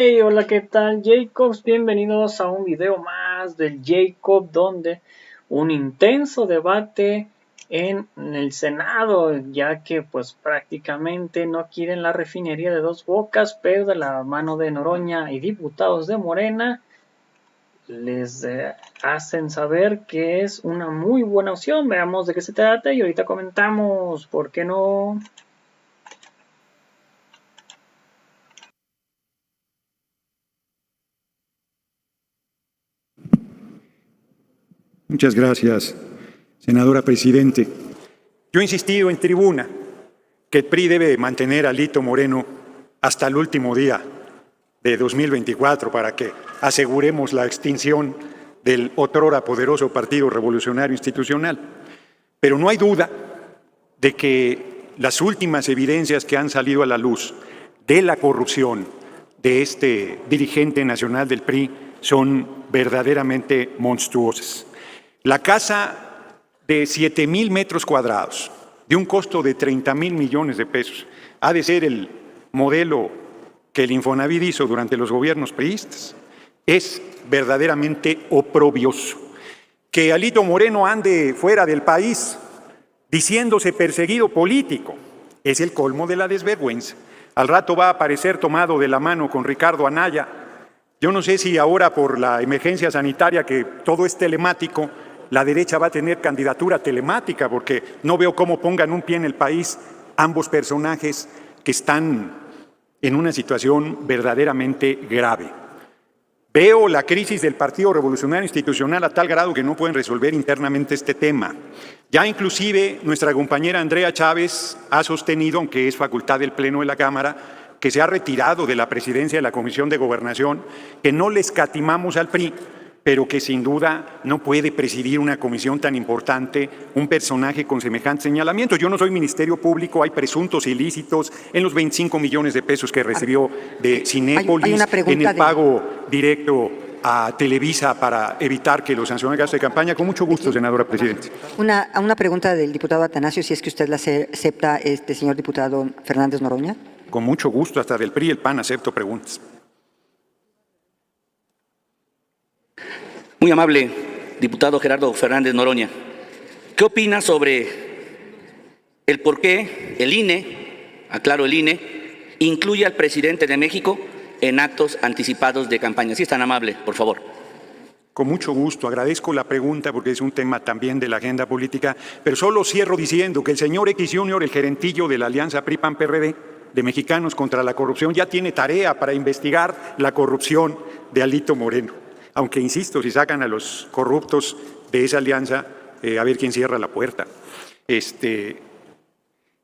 Hey, hola, ¿qué tal, Jacobs? Bienvenidos a un video más del Jacob, donde un intenso debate en el Senado, ya que pues prácticamente no quieren la refinería de Dos Bocas, pero de la mano de Noroña y diputados de Morena les hacen saber que es una muy buena opción. Veamos de qué se trata y ahorita comentamos, ¿por qué no? Muchas gracias, senadora presidente. Yo he insistido en tribuna que el PRI debe mantener a Lito Moreno hasta el último día de 2024 para que aseguremos la extinción del otrora poderoso Partido Revolucionario Institucional. Pero no hay duda de que las últimas evidencias que han salido a la luz de la corrupción de este dirigente nacional del PRI son verdaderamente monstruosas. La casa de 7,000 metros cuadrados, de un costo de 30,000 millones de pesos, ha de ser el modelo que el Infonavit hizo durante los gobiernos priistas. Es verdaderamente oprobioso. Que Alito Moreno ande fuera del país diciéndose perseguido político es el colmo de la desvergüenza. Al rato va a aparecer tomado de la mano con Ricardo Anaya. Yo no sé si ahora por la emergencia sanitaria, que todo es telemático, la derecha va a tener candidatura telemática, porque no veo cómo pongan un pie en el país ambos personajes que están en una situación verdaderamente grave. Veo la crisis del Partido Revolucionario Institucional a tal grado que no pueden resolver internamente este tema. Ya inclusive nuestra compañera Andrea Chávez ha sostenido, aunque es facultad del Pleno de la Cámara, que se ha retirado de la presidencia de la Comisión de Gobernación, que no le escatimamos al PRI, pero que sin duda no puede presidir una comisión tan importante un personaje con semejante señalamiento. Yo no soy Ministerio Público, hay presuntos ilícitos en los 25 millones de pesos que recibió de Cinépolis, en el pago directo a Televisa para evitar que lo sancionen gastos de campaña. Con mucho gusto, senadora presidenta. Una pregunta del diputado Atanasio, si es que usted la acepta, señor diputado Fernández Noroña. Con mucho gusto, hasta del PRI y el PAN acepto preguntas. Muy amable, diputado Gerardo Fernández Noroña. ¿Qué opina sobre el por qué el INE, aclaro el INE, incluye al presidente de México en actos anticipados de campaña? Si es tan amable, por favor. Con mucho gusto, agradezco la pregunta porque es un tema también de la agenda política, pero solo cierro diciendo que el señor X Junior, el gerentillo de la alianza PRI-PAN-PRD de Mexicanos contra la Corrupción, ya tiene tarea para investigar la corrupción de Alito Moreno. Aunque, insisto, si sacan a los corruptos de esa alianza, a ver quién cierra la puerta.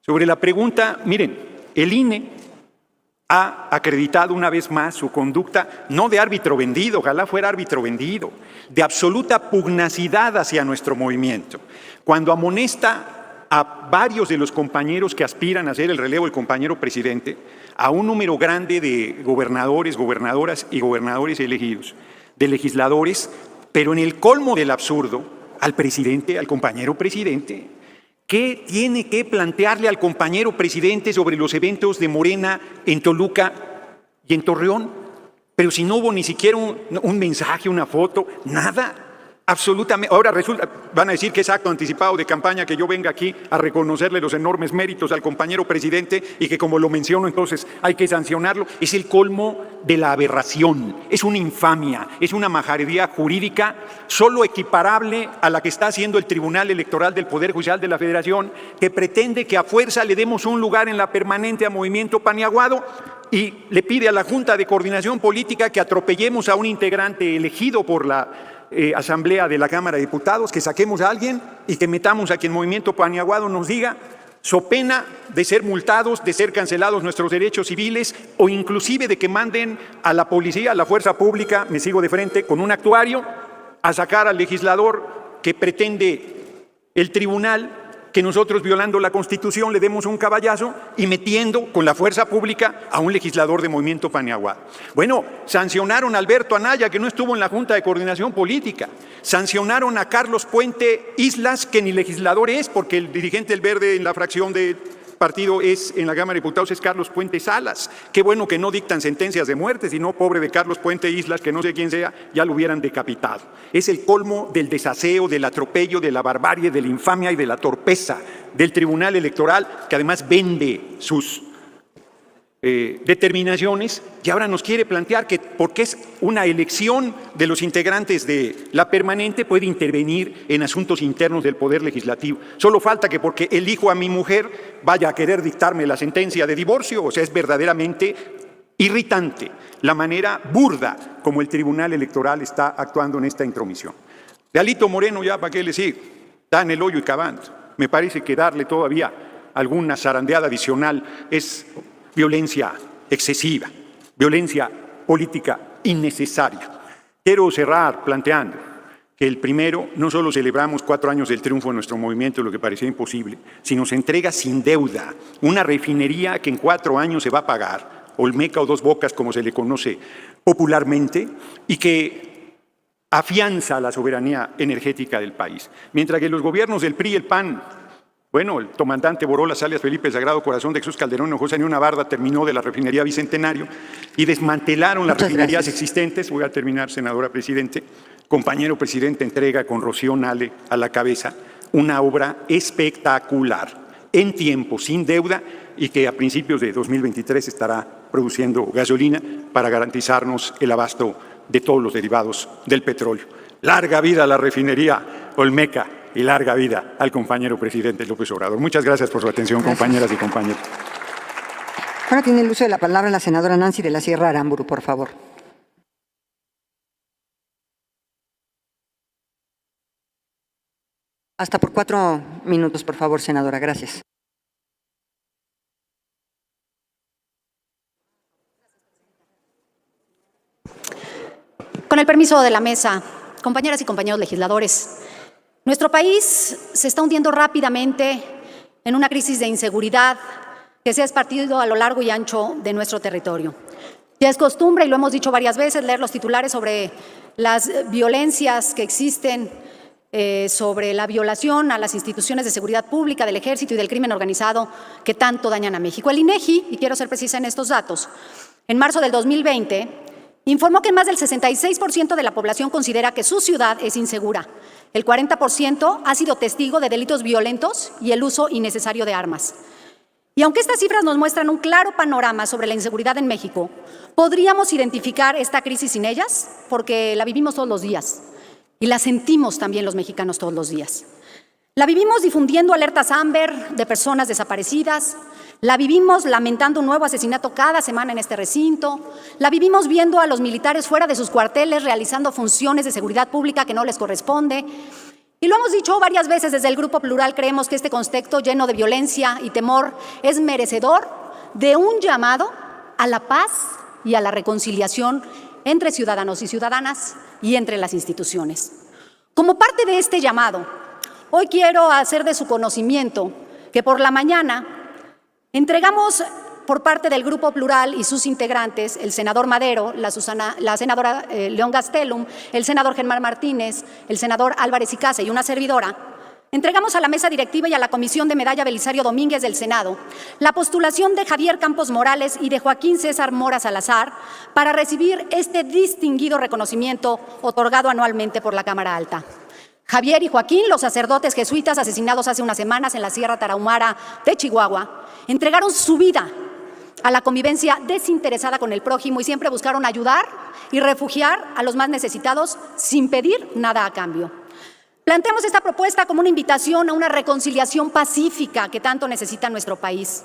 Sobre la pregunta, miren, el INE ha acreditado una vez más su conducta, no de árbitro vendido, ojalá fuera árbitro vendido, de absoluta pugnacidad hacia nuestro movimiento. Cuando amonesta a varios de los compañeros que aspiran a hacer el relevo del compañero presidente, a un número grande de gobernadores, gobernadoras y gobernadores elegidos, de legisladores, pero en el colmo del absurdo, al presidente, al compañero presidente. ¿Qué tiene que plantearle al compañero presidente sobre los eventos de Morena en Toluca y en Torreón? Pero si no hubo ni siquiera un mensaje, una foto, nada. Absolutamente. Ahora van a decir que es acto anticipado de campaña que yo venga aquí a reconocerle los enormes méritos al compañero presidente y que como lo menciono entonces hay que sancionarlo. Es el colmo de la aberración, es una infamia, es una majadería jurídica solo equiparable a la que está haciendo el Tribunal Electoral del Poder Judicial de la Federación, que pretende que a fuerza le demos un lugar en la permanente a Movimiento Paniaguado y le pide a la Junta de Coordinación Política que atropellemos a un integrante elegido por la Asamblea de la Cámara de Diputados, que saquemos a alguien y que metamos a quien Movimiento Paniaguado nos diga, so pena de ser multados, de ser cancelados nuestros derechos civiles o inclusive de que manden a la policía, a la fuerza pública, me sigo de frente, con un actuario a sacar al legislador que pretende el tribunal que nosotros, violando la Constitución, le demos un caballazo y metiendo con la fuerza pública a un legislador de Movimiento Paniaguado. Bueno, sancionaron a Alberto Anaya, que no estuvo en la Junta de Coordinación Política. Sancionaron a Carlos Puente Islas, que ni legislador es, porque el dirigente del Verde en la fracción de partido en la Cámara de Diputados es Carlos Puente Salas. Qué bueno que no dictan sentencias de muerte, sino pobre de Carlos Puente Islas, que no sé quién sea, ya lo hubieran decapitado. Es el colmo del desaseo, del atropello, de la barbarie, de la infamia y de la torpeza del Tribunal Electoral, que además vende sus determinaciones, y ahora nos quiere plantear que porque es una elección de los integrantes de la permanente puede intervenir en asuntos internos del Poder Legislativo. Solo falta que porque elijo a mi mujer vaya a querer dictarme la sentencia de divorcio. O sea, es verdaderamente irritante la manera burda como el Tribunal Electoral está actuando en esta intromisión. De Alito Moreno, ya para qué le sigo, está en el hoyo y cavando. Me parece que darle todavía alguna zarandeada adicional es violencia excesiva, violencia política innecesaria. Quiero cerrar planteando que el primero, no solo celebramos 4 años del triunfo de nuestro movimiento, lo que parecía imposible, sino se entrega sin deuda una refinería que en 4 años se va a pagar, Olmeca o Dos Bocas, como se le conoce popularmente, y que afianza la soberanía energética del país. Mientras que los gobiernos del PRI y el PAN, bueno, el comandante Borolas, alias Felipe Sagrado Corazón de Jesús Calderón Hinojosa, ni una barda terminó de la refinería Bicentenario y desmantelaron las refinerías existentes. Voy a terminar, senadora presidente. Compañero presidente entrega con Rocío Nale a la cabeza una obra espectacular, en tiempo, sin deuda, y que a principios de 2023 estará produciendo gasolina para garantizarnos el abasto de todos los derivados del petróleo. Larga vida a la refinería Olmeca y larga vida al compañero presidente López Obrador. Muchas gracias por su atención, compañeras y compañeros. Ahora tiene el uso de la palabra la senadora Nancy de la Sierra Aramburu, por favor. Hasta por 4 minutos, por favor, senadora. Gracias. Con el permiso de la mesa, compañeras y compañeros legisladores, nuestro país se está hundiendo rápidamente en una crisis de inseguridad que se ha esparcido a lo largo y ancho de nuestro territorio. Ya es costumbre, y lo hemos dicho varias veces, leer los titulares sobre las violencias que existen, sobre la violación a las instituciones de seguridad pública, del Ejército y del crimen organizado que tanto dañan a México. El INEGI, y quiero ser precisa en estos datos, en marzo del 2020, informó que más del 66% de la población considera que su ciudad es insegura. El 40% ha sido testigo de delitos violentos y el uso innecesario de armas. Y aunque estas cifras nos muestran un claro panorama sobre la inseguridad en México, ¿podríamos identificar esta crisis sin ellas? Porque la vivimos todos los días y la sentimos también los mexicanos todos los días. La vivimos difundiendo alertas Amber de personas desaparecidas, la vivimos lamentando un nuevo asesinato cada semana en este recinto, la vivimos viendo a los militares fuera de sus cuarteles realizando funciones de seguridad pública que no les corresponde. Y lo hemos dicho varias veces desde el Grupo Plural, creemos que este contexto lleno de violencia y temor es merecedor de un llamado a la paz y a la reconciliación entre ciudadanos y ciudadanas y entre las instituciones. Como parte de este llamado, hoy quiero hacer de su conocimiento que por la mañana entregamos por parte del Grupo Plural y sus integrantes, el senador Madero, la senadora León Gastelum, el senador Germán Martínez, el senador Álvarez y Casa y una servidora, entregamos a la mesa directiva y a la Comisión de Medalla Belisario Domínguez del Senado la postulación de Javier Campos Morales y de Joaquín César Mora Salazar para recibir este distinguido reconocimiento otorgado anualmente por la Cámara Alta. Javier y Joaquín, los sacerdotes jesuitas asesinados hace unas semanas en la Sierra Tarahumara de Chihuahua, entregaron su vida a la convivencia desinteresada con el prójimo y siempre buscaron ayudar y refugiar a los más necesitados sin pedir nada a cambio. Planteamos esta propuesta como una invitación a una reconciliación pacífica que tanto necesita nuestro país.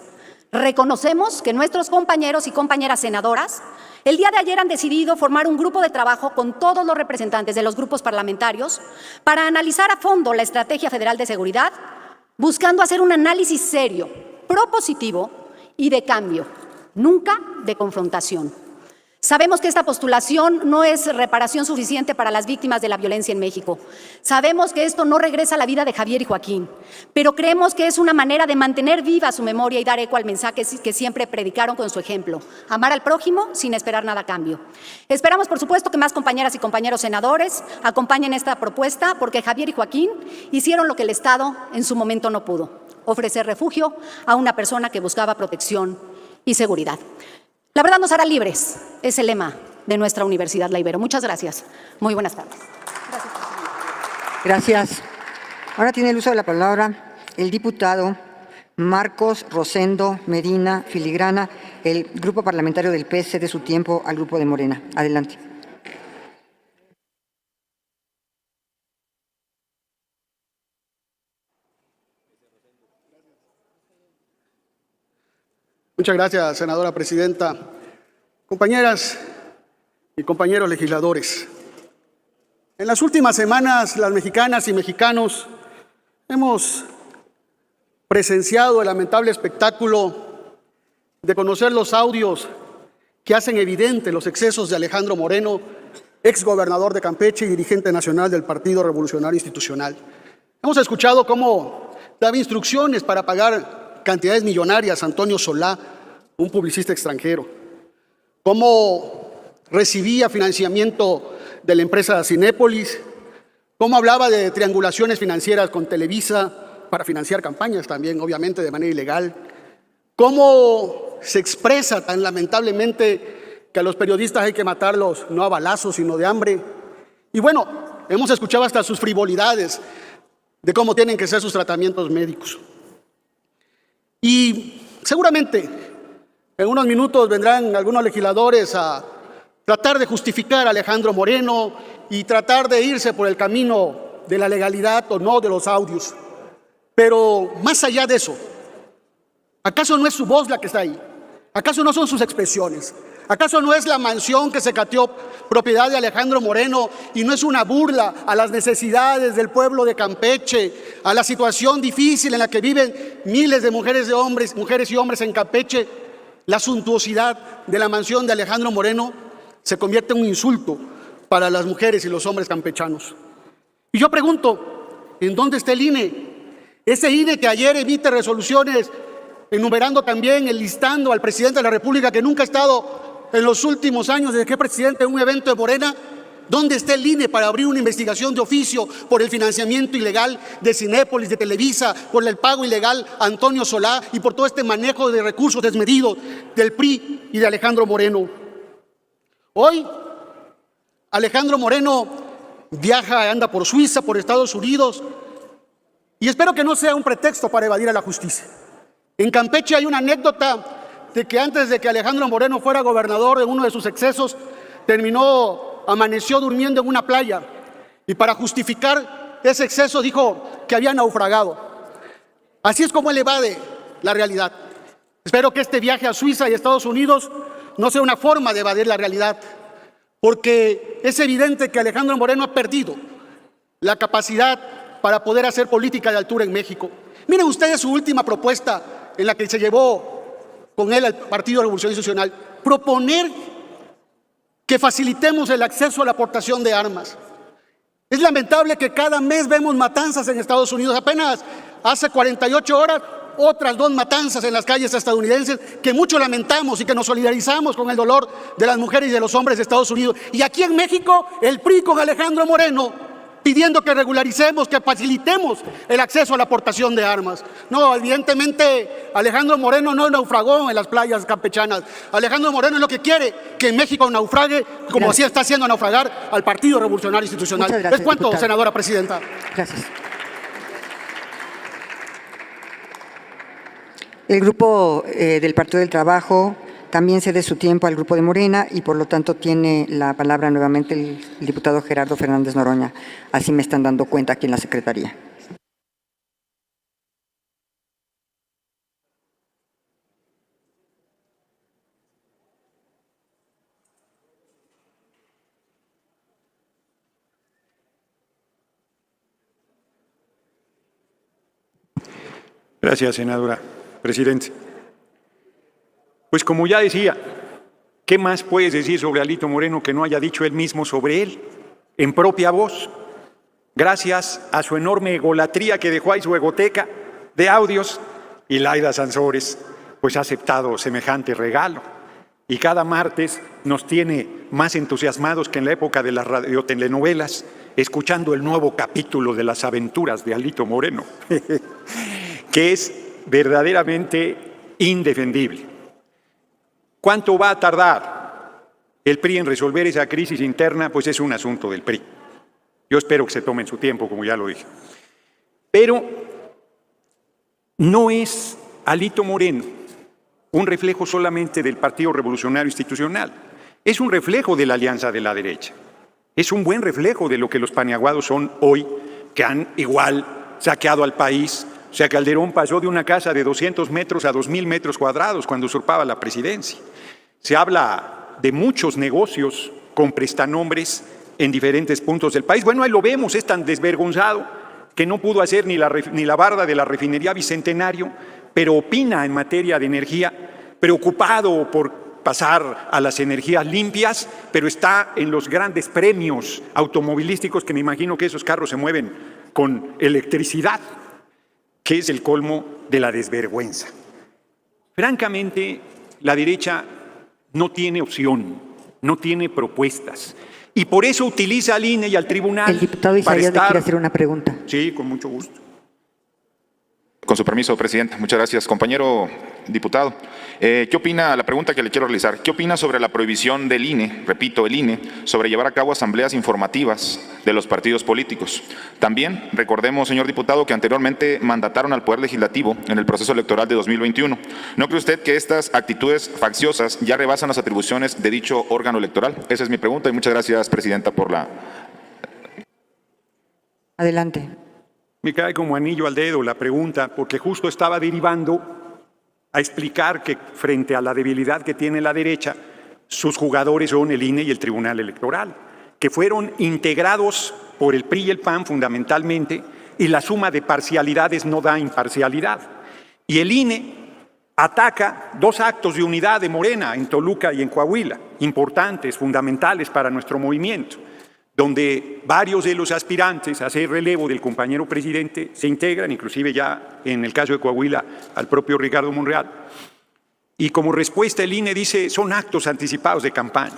Reconocemos que nuestros compañeros y compañeras senadoras el día de ayer han decidido formar un grupo de trabajo con todos los representantes de los grupos parlamentarios para analizar a fondo la Estrategia Federal de Seguridad, buscando hacer un análisis serio, propositivo y de cambio, nunca de confrontación. Sabemos que esta postulación no es reparación suficiente para las víctimas de la violencia en México. Sabemos que esto no regresa a la vida de Javier y Joaquín, pero creemos que es una manera de mantener viva su memoria y dar eco al mensaje que siempre predicaron con su ejemplo: amar al prójimo sin esperar nada a cambio. Esperamos, por supuesto, que más compañeras y compañeros senadores acompañen esta propuesta, porque Javier y Joaquín hicieron lo que el Estado en su momento no pudo: ofrecer refugio a una persona que buscaba protección y seguridad. La verdad nos hará libres, es el lema de nuestra Universidad La Ibero. Muchas gracias. Muy buenas tardes. Gracias. Ahora tiene el uso de la palabra el diputado Marcos Rosendo Medina Filigrana. El grupo parlamentario del PS cede su tiempo al grupo de Morena. Adelante. Muchas gracias, senadora presidenta. Compañeras y compañeros legisladores, en las últimas semanas las mexicanas y mexicanos hemos presenciado el lamentable espectáculo de conocer los audios que hacen evidente los excesos de Alejandro Moreno, exgobernador de Campeche y dirigente nacional del Partido Revolucionario Institucional. Hemos escuchado cómo daba instrucciones para pagar cantidades millonarias a Antonio Solá, un publicista extranjero, cómo recibía financiamiento de la empresa Cinépolis, cómo hablaba de triangulaciones financieras con Televisa para financiar campañas también, obviamente, de manera ilegal, cómo se expresa tan lamentablemente que a los periodistas hay que matarlos no a balazos, sino de hambre. Y bueno, hemos escuchado hasta sus frivolidades de cómo tienen que ser sus tratamientos médicos. Y seguramente en unos minutos vendrán algunos legisladores a tratar de justificar a Alejandro Moreno y tratar de irse por el camino de la legalidad o no de los audios. Pero más allá de eso, ¿acaso no es su voz la que está ahí? ¿Acaso no son sus expresiones? ¿Acaso no es la mansión que se cateó propiedad de Alejandro Moreno y no es una burla a las necesidades del pueblo de Campeche, a la situación difícil en la que viven miles de mujeres y hombres en Campeche? La suntuosidad de la mansión de Alejandro Moreno se convierte en un insulto para las mujeres y los hombres campechanos. Y yo pregunto, ¿en dónde está el INE? Ese INE que ayer emite resoluciones enumerando también, enlistando al presidente de la República que nunca ha estado en los últimos años desde que es presidente en un evento de Morena. ¿Dónde está el INE para abrir una investigación de oficio por el financiamiento ilegal de Cinépolis, de Televisa, por el pago ilegal a Antonio Solá y por todo este manejo de recursos desmedidos del PRI y de Alejandro Moreno? Hoy, Alejandro Moreno viaja, anda por Suiza, por Estados Unidos, y espero que no sea un pretexto para evadir a la justicia. En Campeche hay una anécdota de que antes de que Alejandro Moreno fuera gobernador, de uno de sus excesos, amaneció durmiendo en una playa y para justificar ese exceso dijo que había naufragado. Así es como él evade la realidad. Espero que este viaje a Suiza y Estados Unidos no sea una forma de evadir la realidad, porque es evidente que Alejandro Moreno ha perdido la capacidad para poder hacer política de altura en México. Miren ustedes su última propuesta en la que se llevó con él al Partido Revolucionario Institucional: proponer que facilitemos el acceso a la aportación de armas. Es lamentable que cada mes vemos matanzas en Estados Unidos. Apenas hace 48 horas, otras 2 matanzas en las calles estadounidenses que mucho lamentamos y que nos solidarizamos con el dolor de las mujeres y de los hombres de Estados Unidos. Y aquí en México, el PRI con Alejandro Moreno pidiendo que regularicemos, que facilitemos el acceso a la aportación de armas. No, evidentemente Alejandro Moreno no naufragó en las playas campechanas. Alejandro Moreno es lo que quiere, que en México naufrague, como así está haciendo naufragar al Partido Revolucionario Institucional. Gracias, ¿Es cuánto, diputado. senadora presidenta? Gracias. El grupo del Partido del Trabajo también cede su tiempo al grupo de Morena y por lo tanto tiene la palabra nuevamente el diputado Gerardo Fernández Noroña. Así me están dando cuenta aquí en la Secretaría. Gracias, senadora presidente. Pues como ya decía, ¿qué más puedes decir sobre Alito Moreno que no haya dicho él mismo sobre él, en propia voz? Gracias a su enorme egolatría que dejó ahí su egoteca de audios, y Laida Sansores pues ha aceptado semejante regalo. Y cada martes nos tiene más entusiasmados que en la época de las radiotelenovelas, escuchando el nuevo capítulo de las aventuras de Alito Moreno. que es verdaderamente indefendible. ¿Cuánto va a tardar el PRI en resolver esa crisis interna? Pues es un asunto del PRI. Yo espero que se tomen su tiempo, como ya lo dije. Pero no es Alito Moreno un reflejo solamente del Partido Revolucionario Institucional. Es un reflejo de la alianza de la derecha. Es un buen reflejo de lo que los paniaguados son hoy, que han igual saqueado al país. O sea, Calderón pasó de una casa de 200 metros a 2.000 metros cuadrados cuando usurpaba la presidencia. Se habla de muchos negocios con prestanombres en diferentes puntos del país. Bueno, ahí lo vemos, es tan desvergonzado que no pudo hacer ni la barda de la refinería Bicentenario, pero opina en materia de energía, preocupado por pasar a las energías limpias, pero está en los grandes premios automovilísticos, que me imagino que esos carros se mueven con electricidad, que es el colmo de la desvergüenza. Francamente, la derecha no tiene opción, no tiene propuestas, y por eso utiliza al INE y al tribunal. El diputado Isaías quiere hacer una pregunta. Sí, con mucho gusto. Con su permiso, presidente. Muchas gracias. Compañero diputado, ¿qué opina, la pregunta que le quiero realizar, qué opina sobre la prohibición del INE, repito, el INE, sobre llevar a cabo asambleas informativas de los partidos políticos? También recordemos, señor diputado, que anteriormente mandataron al Poder Legislativo en el proceso electoral de 2021. ¿No cree usted que estas actitudes facciosas ya rebasan las atribuciones de dicho órgano electoral? Esa es mi pregunta y muchas gracias, presidenta, por la... Adelante. Me cae como anillo al dedo la pregunta, porque justo estaba derivando a explicar que frente a la debilidad que tiene la derecha, sus jugadores son el INE y el Tribunal Electoral, que fueron integrados por el PRI y el PAN fundamentalmente, y la suma de parcialidades no da imparcialidad. Y el INE ataca 2 actos de unidad de Morena en Toluca y en Coahuila, importantes, fundamentales para nuestro movimiento, donde varios de los aspirantes a hacer relevo del compañero presidente se integran, inclusive ya en el caso de Coahuila al propio Ricardo Monreal. Y como respuesta el INE dice, son actos anticipados de campaña.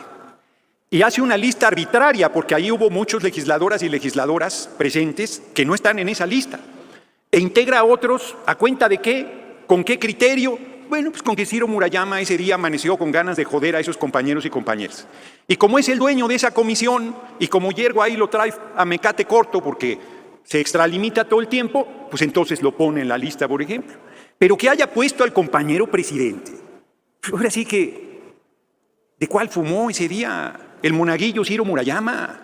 Y hace una lista arbitraria, porque ahí hubo muchos legisladoras y legisladoras presentes que no están en esa lista. E integra a otros, ¿a cuenta de qué? ¿Con qué criterio? Bueno, pues con que Ciro Murayama ese día amaneció con ganas de joder a esos compañeros y compañeras. Y como es el dueño de esa comisión, y como Yergo ahí lo trae a mecate corto porque se extralimita todo el tiempo, pues entonces lo pone en la lista, por ejemplo. Pero que haya puesto al compañero presidente. Ahora sí que, ¿de cuál fumó ese día el monaguillo Ciro Murayama?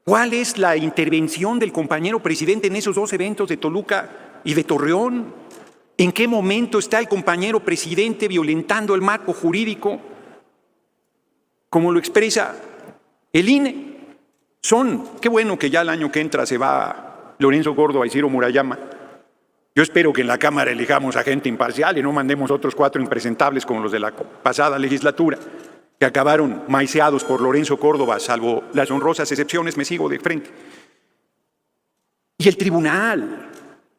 ¿Cuál es la intervención del compañero presidente en esos 2 eventos de Toluca y de Torreón? ¿En qué momento está el compañero presidente violentando el marco jurídico, como lo expresa el INE? Qué bueno que ya el año que entra se va Lorenzo Córdoba y Ciro Murayama. Yo espero que en la Cámara elijamos a gente imparcial y no mandemos otros 4 impresentables como los de la pasada legislatura, que acabaron maiceados por Lorenzo Córdoba, salvo las honrosas excepciones, me sigo de frente. Y el tribunal.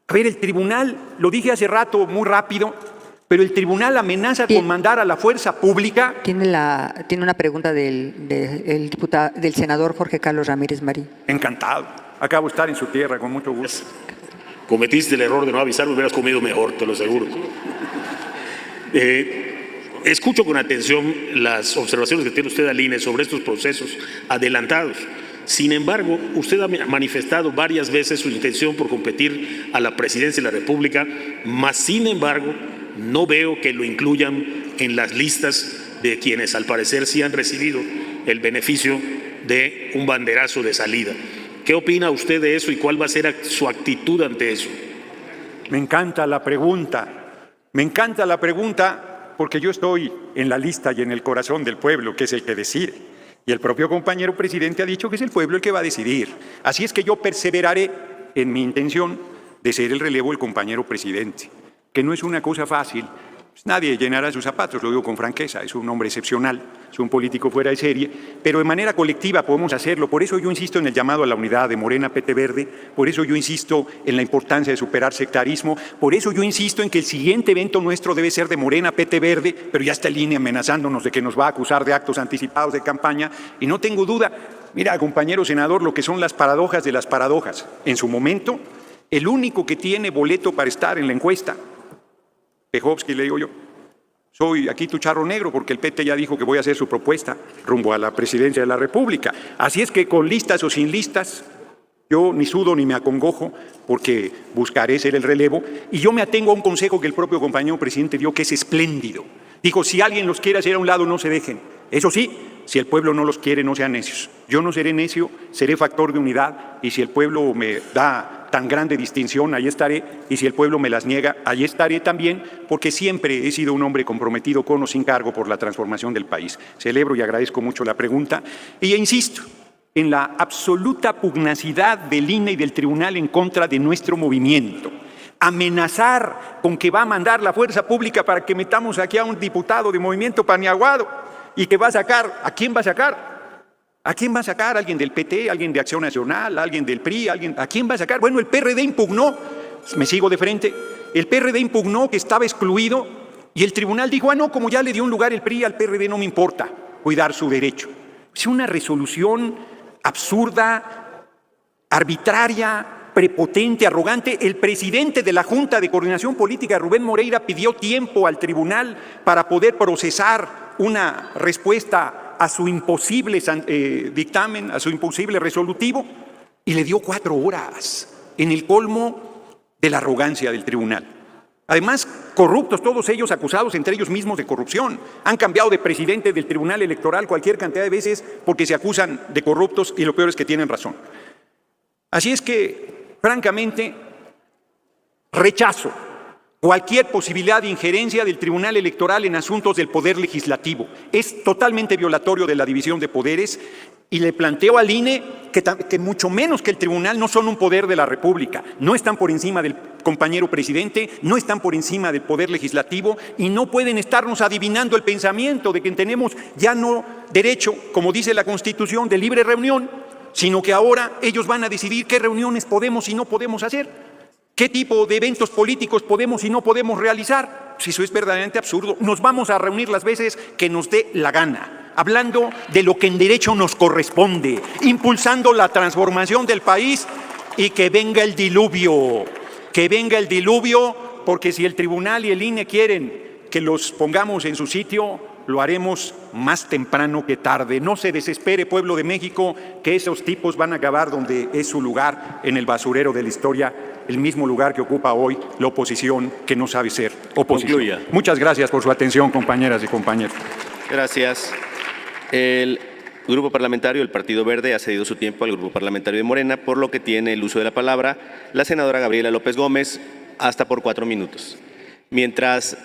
A ver, el tribunal, lo dije hace rato muy rápido, pero el tribunal amenaza con mandar a la fuerza pública. Tiene una pregunta del senador Jorge Carlos Ramírez Marín. Encantado. Acabo de estar en su tierra, con mucho gusto. Cometiste el error de no avisarme, hubieras comido mejor, te lo aseguro. Escucho con atención las observaciones que tiene usted al INE sobre estos procesos adelantados. Sin embargo, usted ha manifestado varias veces su intención por competir a la presidencia de la República, mas sin embargo, no veo que lo incluyan en las listas de quienes al parecer sí han recibido el beneficio de un banderazo de salida. ¿Qué opina usted de eso y cuál va a ser su actitud ante eso? Me encanta la pregunta. Me encanta la pregunta porque yo estoy en la lista y en el corazón del pueblo, que es el que decide. Y el propio compañero presidente ha dicho que es el pueblo el que va a decidir. Así es que yo perseveraré en mi intención de ser el relevo del compañero presidente, que no es una cosa fácil. Pues nadie llenará sus zapatos, lo digo con franqueza, es un hombre excepcional, es un político fuera de serie, pero de manera colectiva podemos hacerlo. Por eso yo insisto en el llamado a la unidad de Morena, PT Verde, por eso yo insisto en la importancia de superar sectarismo, por eso yo insisto en que el siguiente evento nuestro debe ser de Morena, PT Verde, pero ya está el INE amenazándonos de que nos va a acusar de actos anticipados de campaña, y no tengo duda, mira, compañero senador, lo que son las paradojas de las paradojas. En su momento, el único que tiene boleto para estar en la encuesta. Pejovsky, le digo yo, soy aquí tu charro negro porque el PT ya dijo que voy a hacer su propuesta rumbo a la presidencia de la República. Así es que con listas o sin listas, yo ni sudo ni me acongojo porque buscaré ser el relevo. Y yo me atengo a un consejo que el propio compañero presidente dio que es espléndido. Dijo, si alguien los quiere hacer a un lado, no se dejen. Eso sí, si el pueblo no los quiere, no sean necios. Yo no seré necio, seré factor de unidad y si el pueblo me da tan grande distinción, ahí estaré, y si el pueblo me las niega, ahí estaré también, porque siempre he sido un hombre comprometido con o sin cargo por la transformación del país. Celebro y agradezco mucho la pregunta y insisto en la absoluta pugnacidad del INE y del Tribunal en contra de nuestro movimiento. Amenazar con que va a mandar la fuerza pública para que metamos aquí a un diputado de Movimiento Paniaguado y que va a sacar, ¿a quién va a sacar? ¿A quién va a sacar? ¿Alguien del PT? ¿Alguien de Acción Nacional? ¿Alguien del PRI? ¿A quién va a sacar? Bueno, el PRD impugnó, me sigo de frente, el PRD impugnó que estaba excluido y el tribunal dijo, no, como ya le dio un lugar el PRI al PRD no me importa cuidar su derecho. Es una resolución absurda, arbitraria, prepotente, arrogante. El presidente de la Junta de Coordinación Política, Rubén Moreira, pidió tiempo al tribunal para poder procesar una respuesta a su imposible dictamen, a su imposible resolutivo, y le dio 4 horas, en el colmo de la arrogancia del tribunal. Además, corruptos, todos ellos acusados entre ellos mismos de corrupción. Han cambiado de presidente del Tribunal Electoral cualquier cantidad de veces porque se acusan de corruptos y lo peor es que tienen razón. Así es que, francamente, rechazo cualquier posibilidad de injerencia del Tribunal Electoral en asuntos del Poder Legislativo. Es totalmente violatorio de la división de poderes y le planteo al INE que mucho menos que el Tribunal no son un poder de la República. No están por encima del compañero presidente, no están por encima del Poder Legislativo y no pueden estarnos adivinando el pensamiento de que tenemos ya no derecho, como dice la Constitución, de libre reunión, sino que ahora ellos van a decidir qué reuniones podemos y no podemos hacer. ¿Qué tipo de eventos políticos podemos y no podemos realizar? Si eso es verdaderamente absurdo. Nos vamos a reunir las veces que nos dé la gana, hablando de lo que en derecho nos corresponde, impulsando la transformación del país y que venga el diluvio, porque si el tribunal y el INE quieren que los pongamos en su sitio, lo haremos más temprano que tarde. No se desespere, pueblo de México, que esos tipos van a acabar donde es su lugar, en el basurero de la historia, el mismo lugar que ocupa hoy la oposición, que no sabe ser oposición. Concluya. Muchas gracias por su atención, compañeras y compañeros. Gracias. El Grupo Parlamentario del Partido Verde ha cedido su tiempo al Grupo Parlamentario de Morena, por lo que tiene el uso de la palabra la senadora Gabriela López Gómez, hasta por 4 minutos. Mientras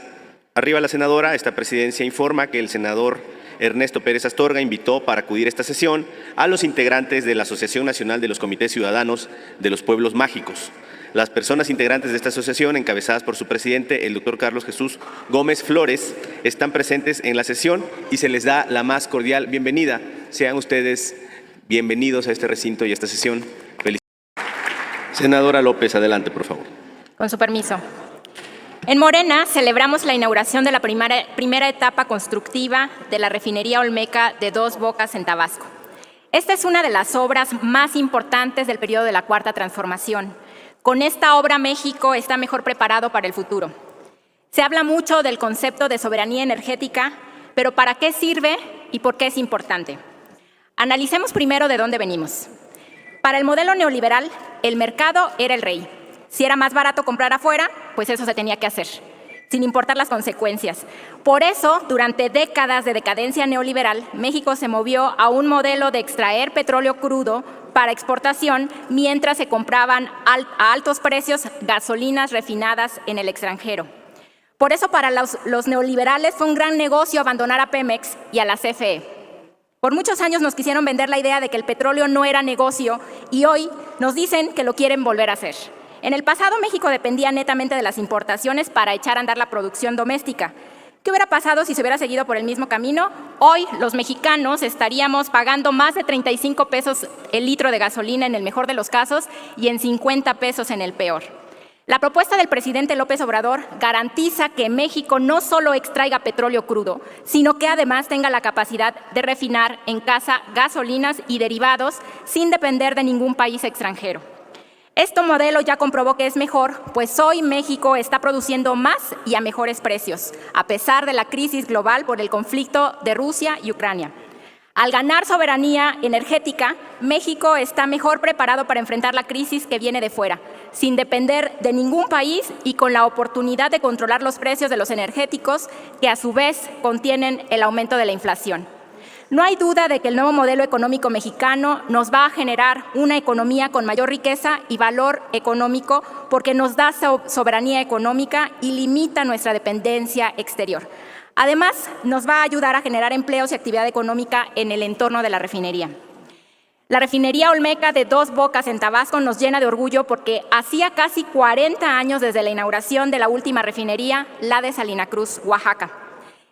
arriba la senadora, esta presidencia informa que el senador Ernesto Pérez Astorga invitó para acudir a esta sesión a los integrantes de la Asociación Nacional de los Comités Ciudadanos de los Pueblos Mágicos. Las personas integrantes de esta asociación, encabezadas por su presidente, el doctor Carlos Jesús Gómez Flores, están presentes en la sesión y se les da la más cordial bienvenida. Sean ustedes bienvenidos a este recinto y a esta sesión. Felicidades. Senadora López, adelante, por favor. Con su permiso. En Morena celebramos la inauguración de la primera etapa constructiva de la refinería Olmeca de Dos Bocas en Tabasco. Esta es una de las obras más importantes del periodo de la Cuarta Transformación. Con esta obra México está mejor preparado para el futuro. Se habla mucho del concepto de soberanía energética, pero ¿para qué sirve y por qué es importante? Analicemos primero de dónde venimos. Para el modelo neoliberal, el mercado era el rey. Si era más barato comprar afuera, pues eso se tenía que hacer, sin importar las consecuencias. Por eso, durante décadas de decadencia neoliberal, México se movió a un modelo de extraer petróleo crudo para exportación, mientras se compraban a altos precios gasolinas refinadas en el extranjero. Por eso, para los neoliberales fue un gran negocio abandonar a Pemex y a la CFE. Por muchos años nos quisieron vender la idea de que el petróleo no era negocio y hoy nos dicen que lo quieren volver a hacer. En el pasado, México dependía netamente de las importaciones para echar a andar la producción doméstica. ¿Qué hubiera pasado si se hubiera seguido por el mismo camino? Hoy, los mexicanos estaríamos pagando más de 35 pesos el litro de gasolina en el mejor de los casos y en 50 pesos en el peor. La propuesta del presidente López Obrador garantiza que México no solo extraiga petróleo crudo, sino que además tenga la capacidad de refinar en casa gasolinas y derivados sin depender de ningún país extranjero. Este modelo ya comprobó que es mejor, pues hoy México está produciendo más y a mejores precios, a pesar de la crisis global por el conflicto de Rusia y Ucrania. Al ganar soberanía energética, México está mejor preparado para enfrentar la crisis que viene de fuera, sin depender de ningún país y con la oportunidad de controlar los precios de los energéticos, que a su vez contienen el aumento de la inflación. No hay duda de que el nuevo modelo económico mexicano nos va a generar una economía con mayor riqueza y valor económico porque nos da soberanía económica y limita nuestra dependencia exterior. Además, nos va a ayudar a generar empleos y actividad económica en el entorno de la refinería. La refinería Olmeca de Dos Bocas en Tabasco nos llena de orgullo porque hacía casi 40 años desde la inauguración de la última refinería, la de Salina Cruz, Oaxaca.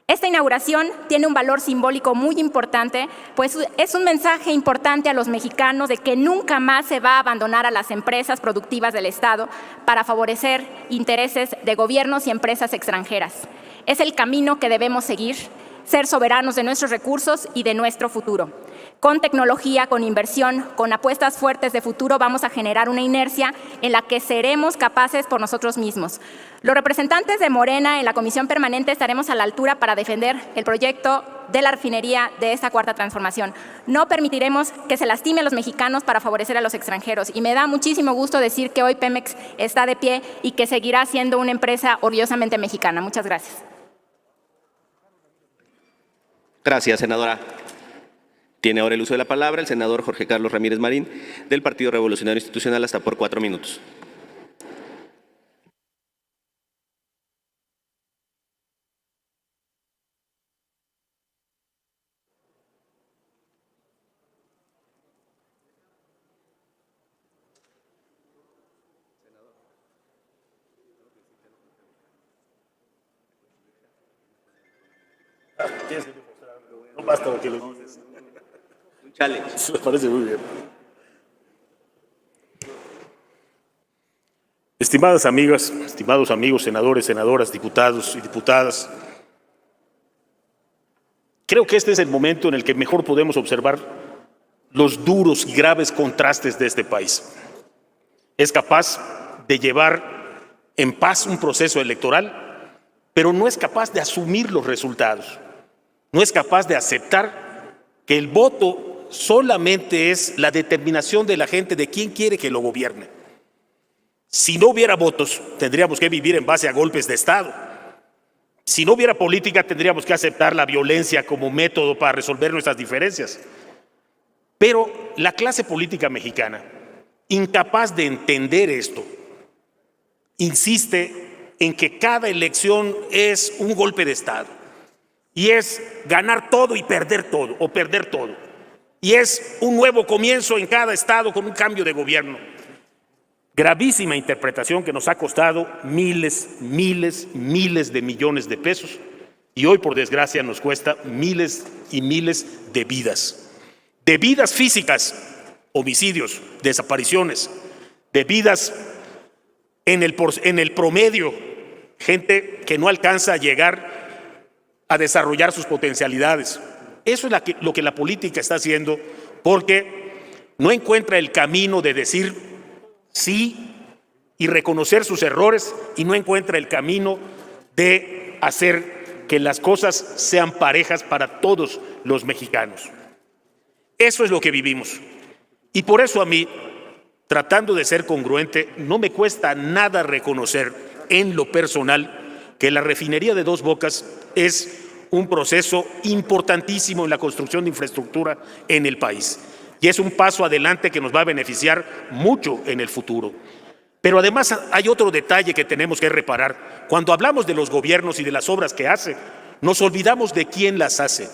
Esta inauguración tiene un valor simbólico muy importante, pues es un mensaje importante a los mexicanos de que nunca más se va a abandonar a las empresas productivas del Estado para favorecer intereses de gobiernos y empresas extranjeras. Es el camino que debemos seguir, ser soberanos de nuestros recursos y de nuestro futuro. Con tecnología, con inversión, con apuestas fuertes de futuro, vamos a generar una inercia en la que seremos capaces por nosotros mismos. Los representantes de Morena en la Comisión Permanente estaremos a la altura para defender el proyecto de la refinería de esta cuarta transformación. No permitiremos que se lastime a los mexicanos para favorecer a los extranjeros. Y me da muchísimo gusto decir que hoy Pemex está de pie y que seguirá siendo una empresa orgullosamente mexicana. Muchas gracias. Gracias, senadora. Tiene ahora el uso de la palabra el senador Jorge Carlos Ramírez Marín, del Partido Revolucionario Institucional, hasta por 4 minutos. No basta que lo dices. Chale. Me parece muy bien. Estimadas amigas, estimados amigos, senadores, senadoras, diputados y diputadas, creo que este es el momento en el que mejor podemos observar los duros y graves contrastes de este país. Es capaz de llevar en paz un proceso electoral, pero no es capaz de asumir los resultados. No es capaz de aceptar que el voto solamente es la determinación de la gente de quién quiere que lo gobierne. Si no hubiera votos, tendríamos que vivir en base a golpes de Estado. Si no hubiera política, tendríamos que aceptar la violencia como método para resolver nuestras diferencias. Pero la clase política mexicana, incapaz de entender esto, insiste en que cada elección es un golpe de Estado. Y es ganar todo y perder todo, o perder todo. Y es un nuevo comienzo en cada estado con un cambio de gobierno. Gravísima interpretación que nos ha costado miles de millones de pesos y hoy, por desgracia, nos cuesta miles y miles de vidas. De vidas físicas, homicidios, desapariciones, de vidas en el promedio, gente que no alcanza a llegar a desarrollar sus potencialidades. Eso es lo que la política está haciendo, porque no encuentra el camino de decir sí y reconocer sus errores, y no encuentra el camino de hacer que las cosas sean parejas para todos los mexicanos. Eso es lo que vivimos. Y por eso a mí, tratando de ser congruente, no me cuesta nada reconocer en lo personal que la refinería de Dos Bocas es un proceso importantísimo en la construcción de infraestructura en el país. Y es un paso adelante que nos va a beneficiar mucho en el futuro. Pero además hay otro detalle que tenemos que reparar. Cuando hablamos de los gobiernos y de las obras que hace, nos olvidamos de quién las hace.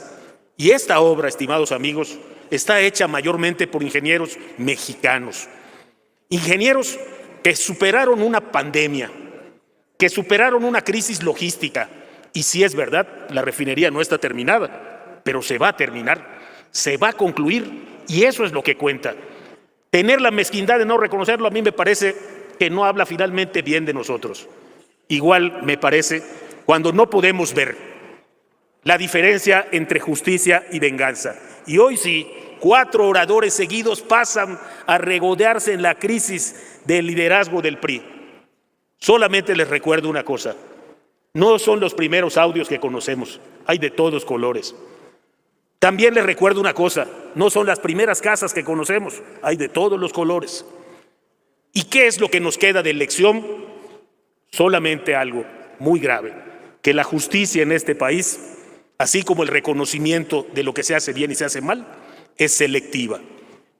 Y esta obra, estimados amigos, está hecha mayormente por ingenieros mexicanos. Ingenieros que superaron una pandemia, que superaron una crisis logística. Y sí es verdad, la refinería no está terminada, pero se va a terminar, se va a concluir, y eso es lo que cuenta. Tener la mezquindad de no reconocerlo a mí me parece que no habla finalmente bien de nosotros. Igual me parece cuando no podemos ver la diferencia entre justicia y venganza. Y hoy sí, 4 oradores seguidos pasan a regodearse en la crisis del liderazgo del PRI. Solamente les recuerdo una cosa, no son los primeros audios que conocemos, hay de todos colores. También les recuerdo una cosa, no son las primeras casas que conocemos, hay de todos los colores. ¿Y qué es lo que nos queda de elección? Solamente algo muy grave, que la justicia en este país, así como el reconocimiento de lo que se hace bien y se hace mal, es selectiva.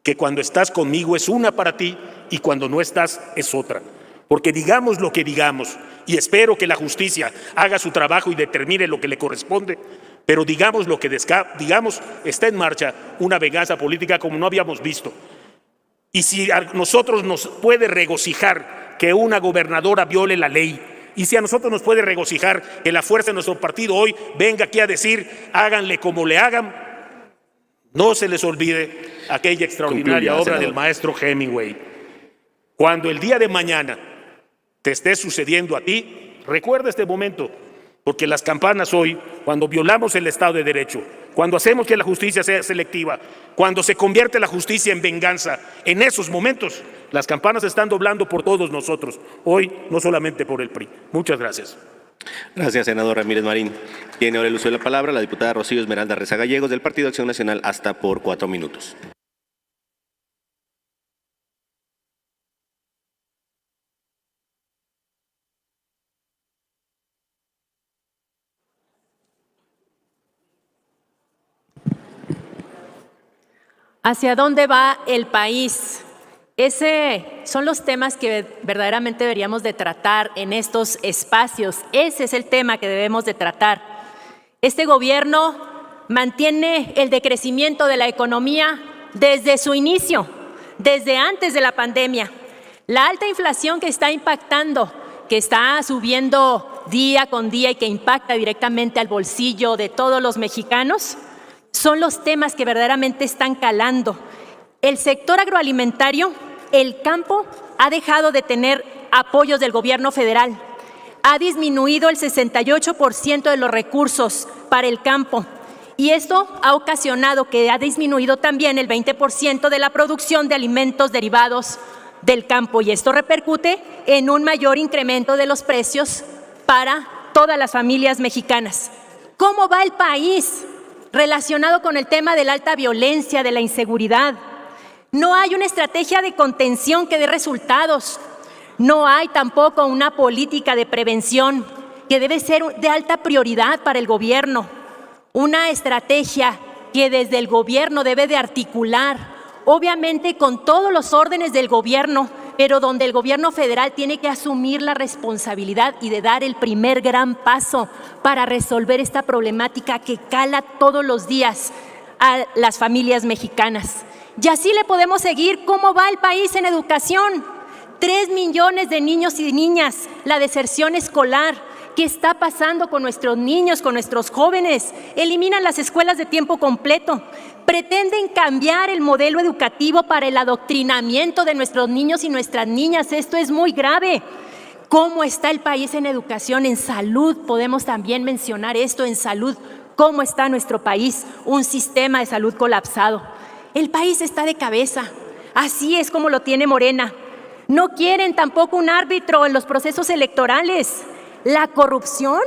Que cuando estás conmigo es una para ti y cuando no estás es otra. Porque digamos lo que digamos, y espero que la justicia haga su trabajo y determine lo que le corresponde, pero digamos lo que digamos, está en marcha una venganza política como no habíamos visto. Y si a nosotros nos puede regocijar que una gobernadora viole la ley, y si a nosotros nos puede regocijar que la fuerza de nuestro partido hoy venga aquí a decir, háganle como le hagan, no se les olvide aquella extraordinaria obra del maestro Hemingway. Cuando el día de mañana te esté sucediendo a ti, recuerda este momento, porque las campanas hoy, cuando violamos el Estado de Derecho, cuando hacemos que la justicia sea selectiva, cuando se convierte la justicia en venganza, en esos momentos las campanas están doblando por todos nosotros, hoy no solamente por el PRI. Muchas gracias. Gracias, senador Ramírez Marín. Tiene ahora el uso de la palabra la diputada Rocío Esmeralda Reza Gallegos del Partido Acción Nacional, hasta por 4 minutos. ¿Hacia dónde va el país? Ese son los temas que verdaderamente deberíamos de tratar en estos espacios. Ese es el tema que debemos de tratar. Este gobierno mantiene el decrecimiento de la economía desde su inicio, desde antes de la pandemia. La alta inflación que está impactando, que está subiendo día con día y que impacta directamente al bolsillo de todos los mexicanos, son los temas que verdaderamente están calando. El sector agroalimentario, el campo, ha dejado de tener apoyos del gobierno federal. Ha disminuido el 68% de los recursos para el campo. Y esto ha ocasionado que ha disminuido también el 20% de la producción de alimentos derivados del campo. Y esto repercute en un mayor incremento de los precios para todas las familias mexicanas. ¿Cómo va el país relacionado con el tema de la alta violencia, de la inseguridad? No hay una estrategia de contención que dé resultados. No hay tampoco una política de prevención que debe ser de alta prioridad para el gobierno. Una estrategia que desde el gobierno debe de articular, obviamente con todos los órdenes del gobierno, pero donde el gobierno federal tiene que asumir la responsabilidad y de dar el primer gran paso para resolver esta problemática que cala todos los días a las familias mexicanas. Y así le podemos seguir cómo va el país en educación. 3 millones de niños y niñas, la deserción escolar. ¿Qué está pasando con nuestros niños, con nuestros jóvenes? Eliminan las escuelas de tiempo completo. Pretenden cambiar el modelo educativo para el adoctrinamiento de nuestros niños y nuestras niñas. Esto es muy grave. ¿Cómo está el país en educación? En salud, podemos también mencionar esto, en salud. ¿Cómo está nuestro país? Un sistema de salud colapsado. El país está de cabeza. Así es como lo tiene Morena. No quieren tampoco un árbitro en los procesos electorales. La corrupción,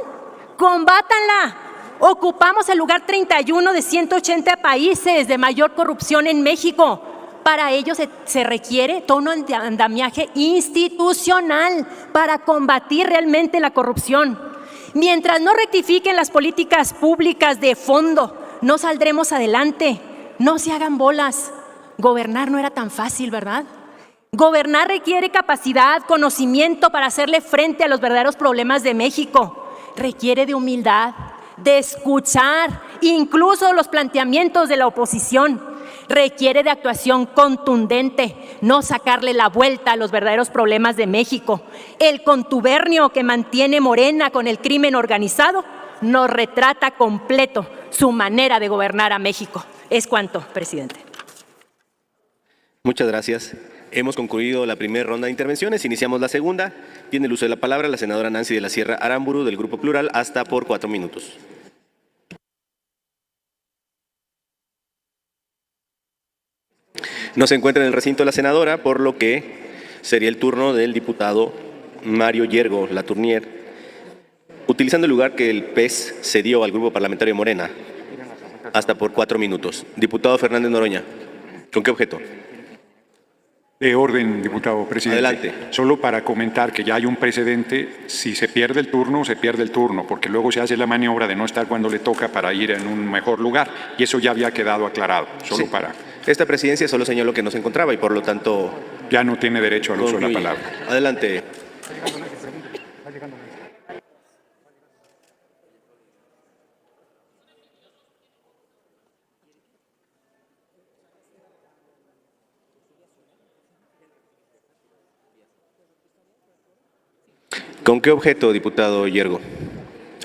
combátanla. Ocupamos el lugar 31 de 180 países de mayor corrupción en México. Para ello se requiere todo un andamiaje institucional para combatir realmente la corrupción. Mientras no rectifiquen las políticas públicas de fondo, no saldremos adelante. No se hagan bolas. Gobernar no era tan fácil, ¿verdad? Gobernar requiere capacidad, conocimiento para hacerle frente a los verdaderos problemas de México. Requiere de humildad, de escuchar incluso los planteamientos de la oposición. Requiere de actuación contundente, no sacarle la vuelta a los verdaderos problemas de México. El contubernio que mantiene Morena con el crimen organizado nos retrata completo su manera de gobernar a México. Es cuanto, presidente. Muchas gracias. Hemos concluido la primera ronda de intervenciones. Iniciamos la segunda. Tiene el uso de la palabra la senadora Nancy de la Sierra Aramburu del Grupo Plural, hasta por 4 minutos. No se encuentra en el recinto la senadora, por lo que sería el turno del diputado Mario Yergo Latournier, utilizando el lugar que el PES cedió al Grupo Parlamentario de Morena, hasta por 4 minutos. Diputado Fernández Noroña, ¿con qué objeto? De orden, diputado presidente. Adelante. Solo para comentar que ya hay un precedente, si se pierde el turno, se pierde el turno, porque luego se hace la maniobra de no estar cuando le toca para ir en un mejor lugar, y eso ya había quedado aclarado, solo Sí. para... Esta presidencia solo señaló que no se encontraba y por lo tanto... Ya no tiene derecho al uso de la concluye. palabra. Adelante. ¿Con qué objeto, diputado Yergo?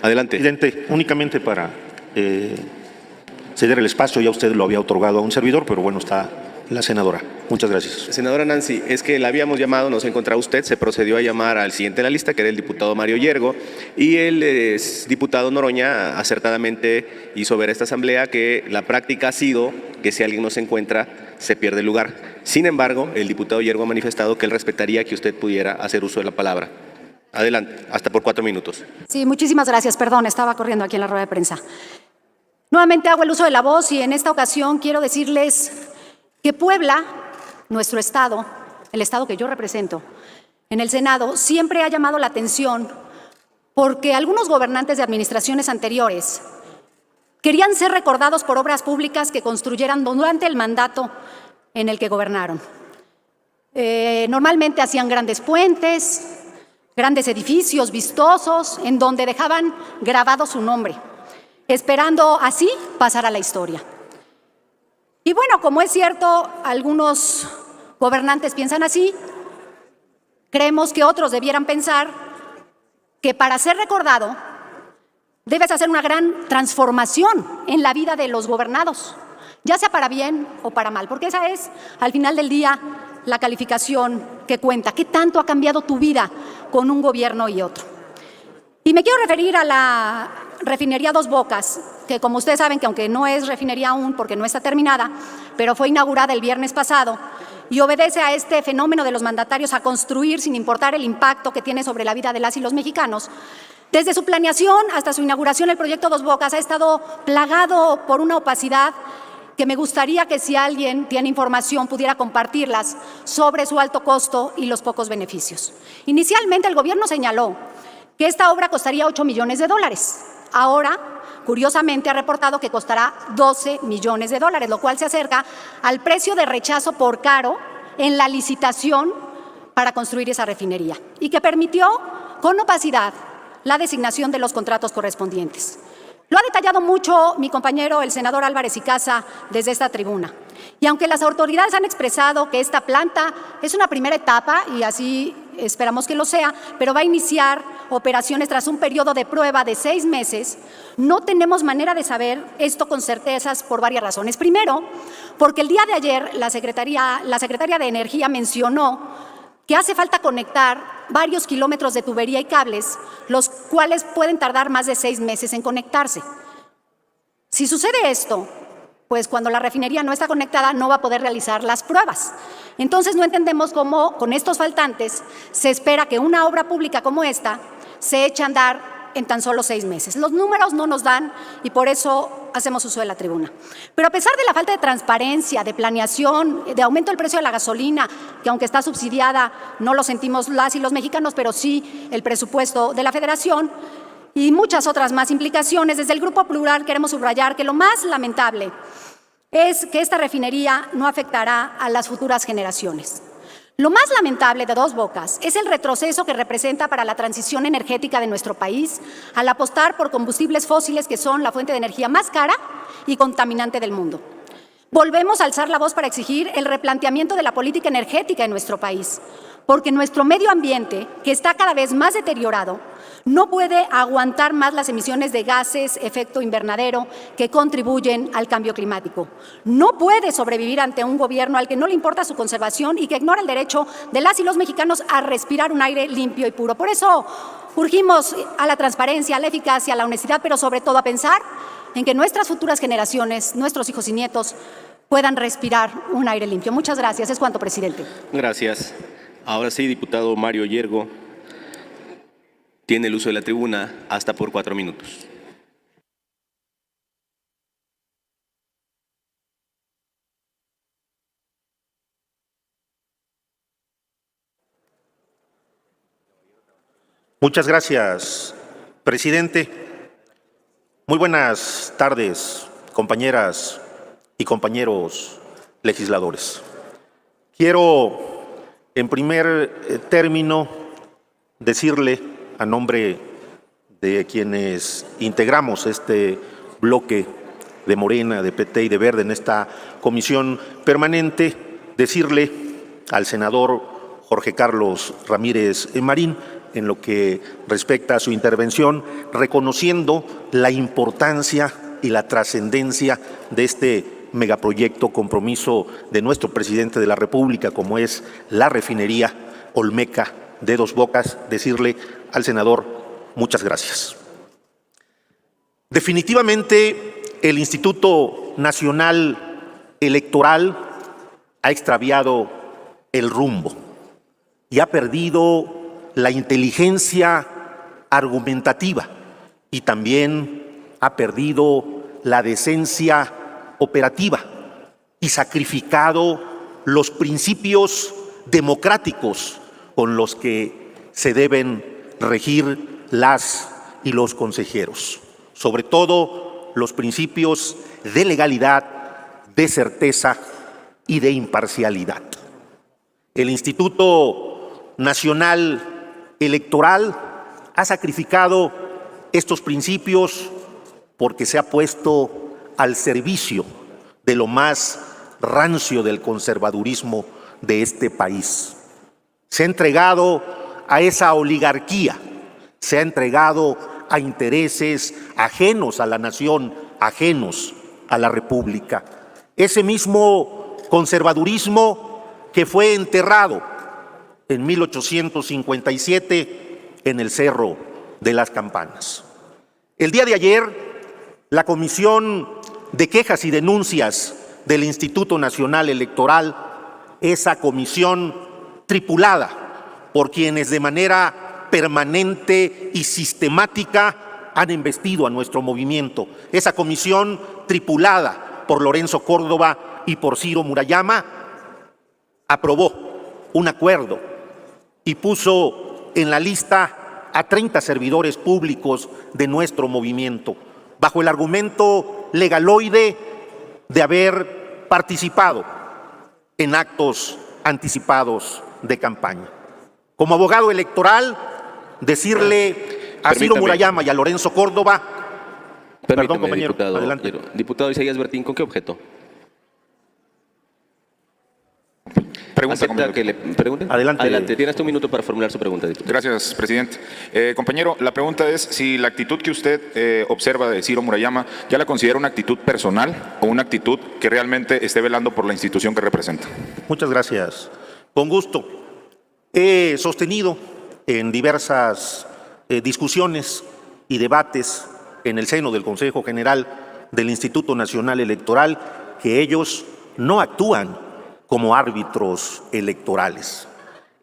Adelante. Presidente, únicamente para ceder el espacio, ya usted lo había otorgado a un servidor, pero bueno, está la senadora. Muchas gracias. Senadora Nancy, es que la habíamos llamado, no se encontraba usted, se procedió a llamar al siguiente de la lista, que era el diputado Mario Yergo, y el diputado Noroña acertadamente hizo ver a esta asamblea que la práctica ha sido que si alguien no se encuentra, se pierde el lugar. Sin embargo, el diputado Yergo ha manifestado que él respetaría que usted pudiera hacer uso de la palabra. Adelante, hasta por 4 minutos. Sí, muchísimas gracias. Perdón, estaba corriendo aquí en la rueda de prensa. Nuevamente hago el uso de la voz y en esta ocasión quiero decirles que Puebla, nuestro estado, el estado que yo represento en el Senado, siempre ha llamado la atención porque algunos gobernantes de administraciones anteriores querían ser recordados por obras públicas que construyeran durante el mandato en el que gobernaron. Normalmente hacían grandes puentes, grandes edificios vistosos, en donde dejaban grabado su nombre, esperando así pasar a la historia. Y bueno, como es cierto, algunos gobernantes piensan así, creemos que otros debieran pensar que para ser recordado debes hacer una gran transformación en la vida de los gobernados, ya sea para bien o para mal, porque esa es, al final del día, la calificación que cuenta. ¿Qué tanto ha cambiado tu vida con un gobierno y otro? Y me quiero referir a la refinería Dos Bocas, que como ustedes saben, que aunque no es refinería aún porque no está terminada, pero fue inaugurada el viernes pasado y obedece a este fenómeno de los mandatarios a construir sin importar el impacto que tiene sobre la vida de las y los mexicanos. Desde su planeación hasta su inauguración, el proyecto Dos Bocas ha estado plagado por una opacidad que me gustaría que si alguien tiene información pudiera compartirlas sobre su alto costo y los pocos beneficios. Inicialmente el gobierno señaló que esta obra costaría $8 millones. Ahora, curiosamente, ha reportado que costará $12 millones, lo cual se acerca al precio de rechazo por caro en la licitación para construir esa refinería y que permitió con opacidad la designación de los contratos correspondientes. Lo ha detallado mucho mi compañero, el senador Álvarez y Casa, desde esta tribuna. Y aunque las autoridades han expresado que esta planta es una primera etapa, y así esperamos que lo sea, pero va a iniciar operaciones tras un periodo de prueba de 6 meses, no tenemos manera de saber esto con certezas por varias razones. Primero, porque el día de ayer la secretaria de Energía mencionó que hace falta conectar varios kilómetros de tubería y cables, los cuales pueden tardar más de 6 meses en conectarse. Si sucede esto, pues cuando la refinería no está conectada no va a poder realizar las pruebas. Entonces no entendemos cómo con estos faltantes se espera que una obra pública como esta se eche a andar en tan solo 6 meses. Los números no nos dan y por eso hacemos uso de la tribuna. Pero a pesar de la falta de transparencia, de planeación, de aumento del precio de la gasolina, que aunque está subsidiada no lo sentimos las y los mexicanos, pero sí el presupuesto de la Federación y muchas otras más implicaciones, desde el Grupo Plural queremos subrayar que lo más lamentable es que esta refinería no afectará a las futuras generaciones. Lo más lamentable de Dos Bocas es el retroceso que representa para la transición energética de nuestro país al apostar por combustibles fósiles que son la fuente de energía más cara y contaminante del mundo. Volvemos a alzar la voz para exigir el replanteamiento de la política energética en nuestro país, porque nuestro medio ambiente, que está cada vez más deteriorado, no puede aguantar más las emisiones de gases efecto invernadero que contribuyen al cambio climático. No puede sobrevivir ante un gobierno al que no le importa su conservación y que ignora el derecho de las y los mexicanos a respirar un aire limpio y puro. Por eso urgimos a la transparencia, a la eficacia, a la honestidad, pero sobre todo a pensar en que nuestras futuras generaciones, nuestros hijos y nietos, puedan respirar un aire limpio. Muchas gracias. Es cuanto, presidente. Gracias. Ahora sí, diputado Mario Yergo, tiene el uso de la tribuna hasta por 4 minutos. Muchas gracias, presidente. Muy buenas tardes, compañeras y compañeros legisladores. Quiero, en primer término, decirle a nombre de quienes integramos este bloque de Morena, de PT y de Verde en esta comisión permanente, decirle al senador Jorge Carlos Ramírez Marín, en lo que respecta a su intervención, reconociendo la importancia y la trascendencia de este megaproyecto, compromiso de nuestro presidente de la República, como es la refinería Olmeca de Dos Bocas, decirle al senador muchas gracias. Definitivamente, el Instituto Nacional Electoral ha extraviado el rumbo y ha perdido la inteligencia argumentativa y también ha perdido la decencia operativa y sacrificado los principios democráticos con los que se deben regir las y los consejeros, sobre todo los principios de legalidad, de certeza y de imparcialidad. El Instituto Nacional Electoral ha sacrificado estos principios porque se ha puesto al servicio de lo más rancio del conservadurismo de este país. Se ha entregado a esa oligarquía, se ha entregado a intereses ajenos a la nación, ajenos a la República. Ese mismo conservadurismo que fue enterrado en 1857 en el Cerro de las Campanas. El día de ayer, la Comisión de Quejas y Denuncias del Instituto Nacional Electoral, esa comisión tripulada por quienes de manera permanente y sistemática han embestido a nuestro movimiento, esa comisión tripulada por Lorenzo Córdoba y por Ciro Murayama, aprobó un acuerdo y puso en la lista a 30 servidores públicos de nuestro movimiento, bajo el argumento legaloide de haber participado en actos anticipados de campaña. Como abogado electoral, decirle a Ciro Murayama y a Lorenzo Córdoba... Perdón, compañero, diputado, adelante. Diputado Isaías Bertín, ¿con qué objeto? Pregunta, ¿Acepta que le pregunten? Adelante. Adelante, tiene hasta un minuto para formular su pregunta, diputado. Gracias, presidente. Compañero, la pregunta es si la actitud que usted observa de Ciro Murayama ya la considera una actitud personal o una actitud que realmente esté velando por la institución que representa. Muchas gracias. Con gusto. He sostenido en diversas discusiones y debates en el seno del Consejo General del Instituto Nacional Electoral que ellos no actúan como árbitros electorales.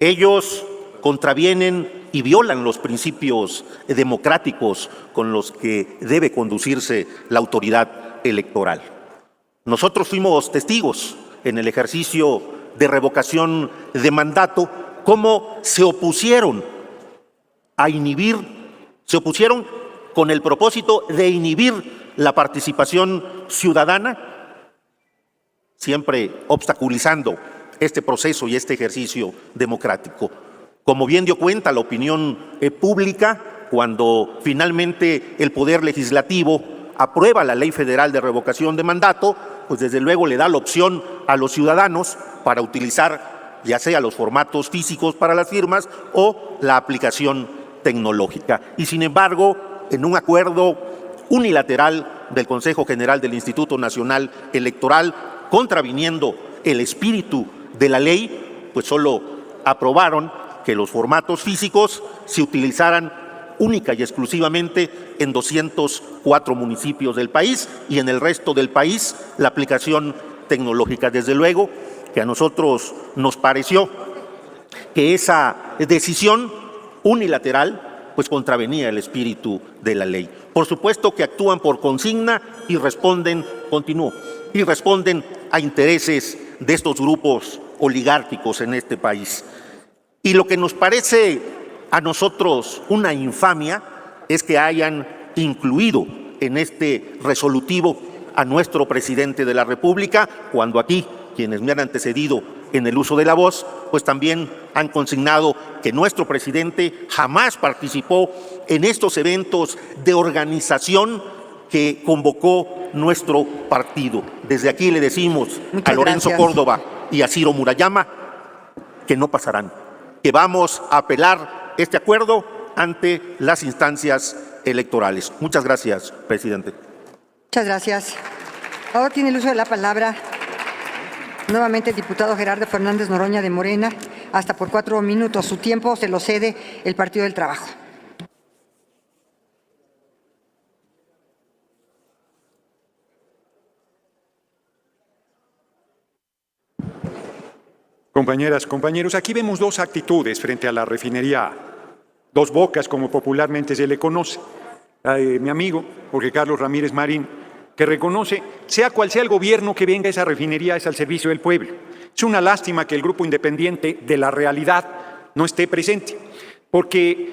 Ellos contravienen y violan los principios democráticos con los que debe conducirse la autoridad electoral. Nosotros fuimos testigos en el ejercicio de revocación de mandato cómo se opusieron a inhibir, se opusieron con el propósito de inhibir la participación ciudadana, siempre obstaculizando este proceso y este ejercicio democrático. Como bien dio cuenta la opinión pública, cuando finalmente el Poder Legislativo aprueba la Ley Federal de Revocación de Mandato, pues desde luego le da la opción a los ciudadanos para utilizar ya sea los formatos físicos para las firmas o la aplicación tecnológica. Y sin embargo, en un acuerdo unilateral del Consejo General del Instituto Nacional Electoral, contraviniendo el espíritu de la ley, pues solo aprobaron que los formatos físicos se utilizaran única y exclusivamente en 204 municipios del país y en el resto del país la aplicación tecnológica. Desde luego que a nosotros nos pareció que esa decisión unilateral pues contravenía el espíritu de la ley. Por supuesto que actúan por consigna y responden, y responden a intereses de estos grupos oligárquicos en este país. Y lo que nos parece a nosotros una infamia es que hayan incluido en este resolutivo a nuestro presidente de la República, cuando aquí quienes me han antecedido en el uso de la voz, pues también han consignado que nuestro presidente jamás participó en estos eventos de organización que convocó nuestro partido. Desde aquí le decimos a Lorenzo Córdoba y a Ciro Murayama que no pasarán, que vamos a apelar este acuerdo ante las instancias electorales. Muchas gracias, presidente. Muchas gracias. Ahora tiene el uso de la palabra nuevamente el diputado Gerardo Fernández Noroña de Morena, hasta por 4 minutos. Su tiempo se lo cede el Partido del Trabajo. Compañeras, compañeros, aquí vemos dos actitudes frente a la refinería Dos Bocas, como popularmente se le conoce. Mi amigo Jorge Carlos Ramírez Marín, que reconoce, sea cual sea el gobierno que venga, esa refinería es al servicio del pueblo. Es una lástima que el Grupo Independiente de la Realidad no esté presente, porque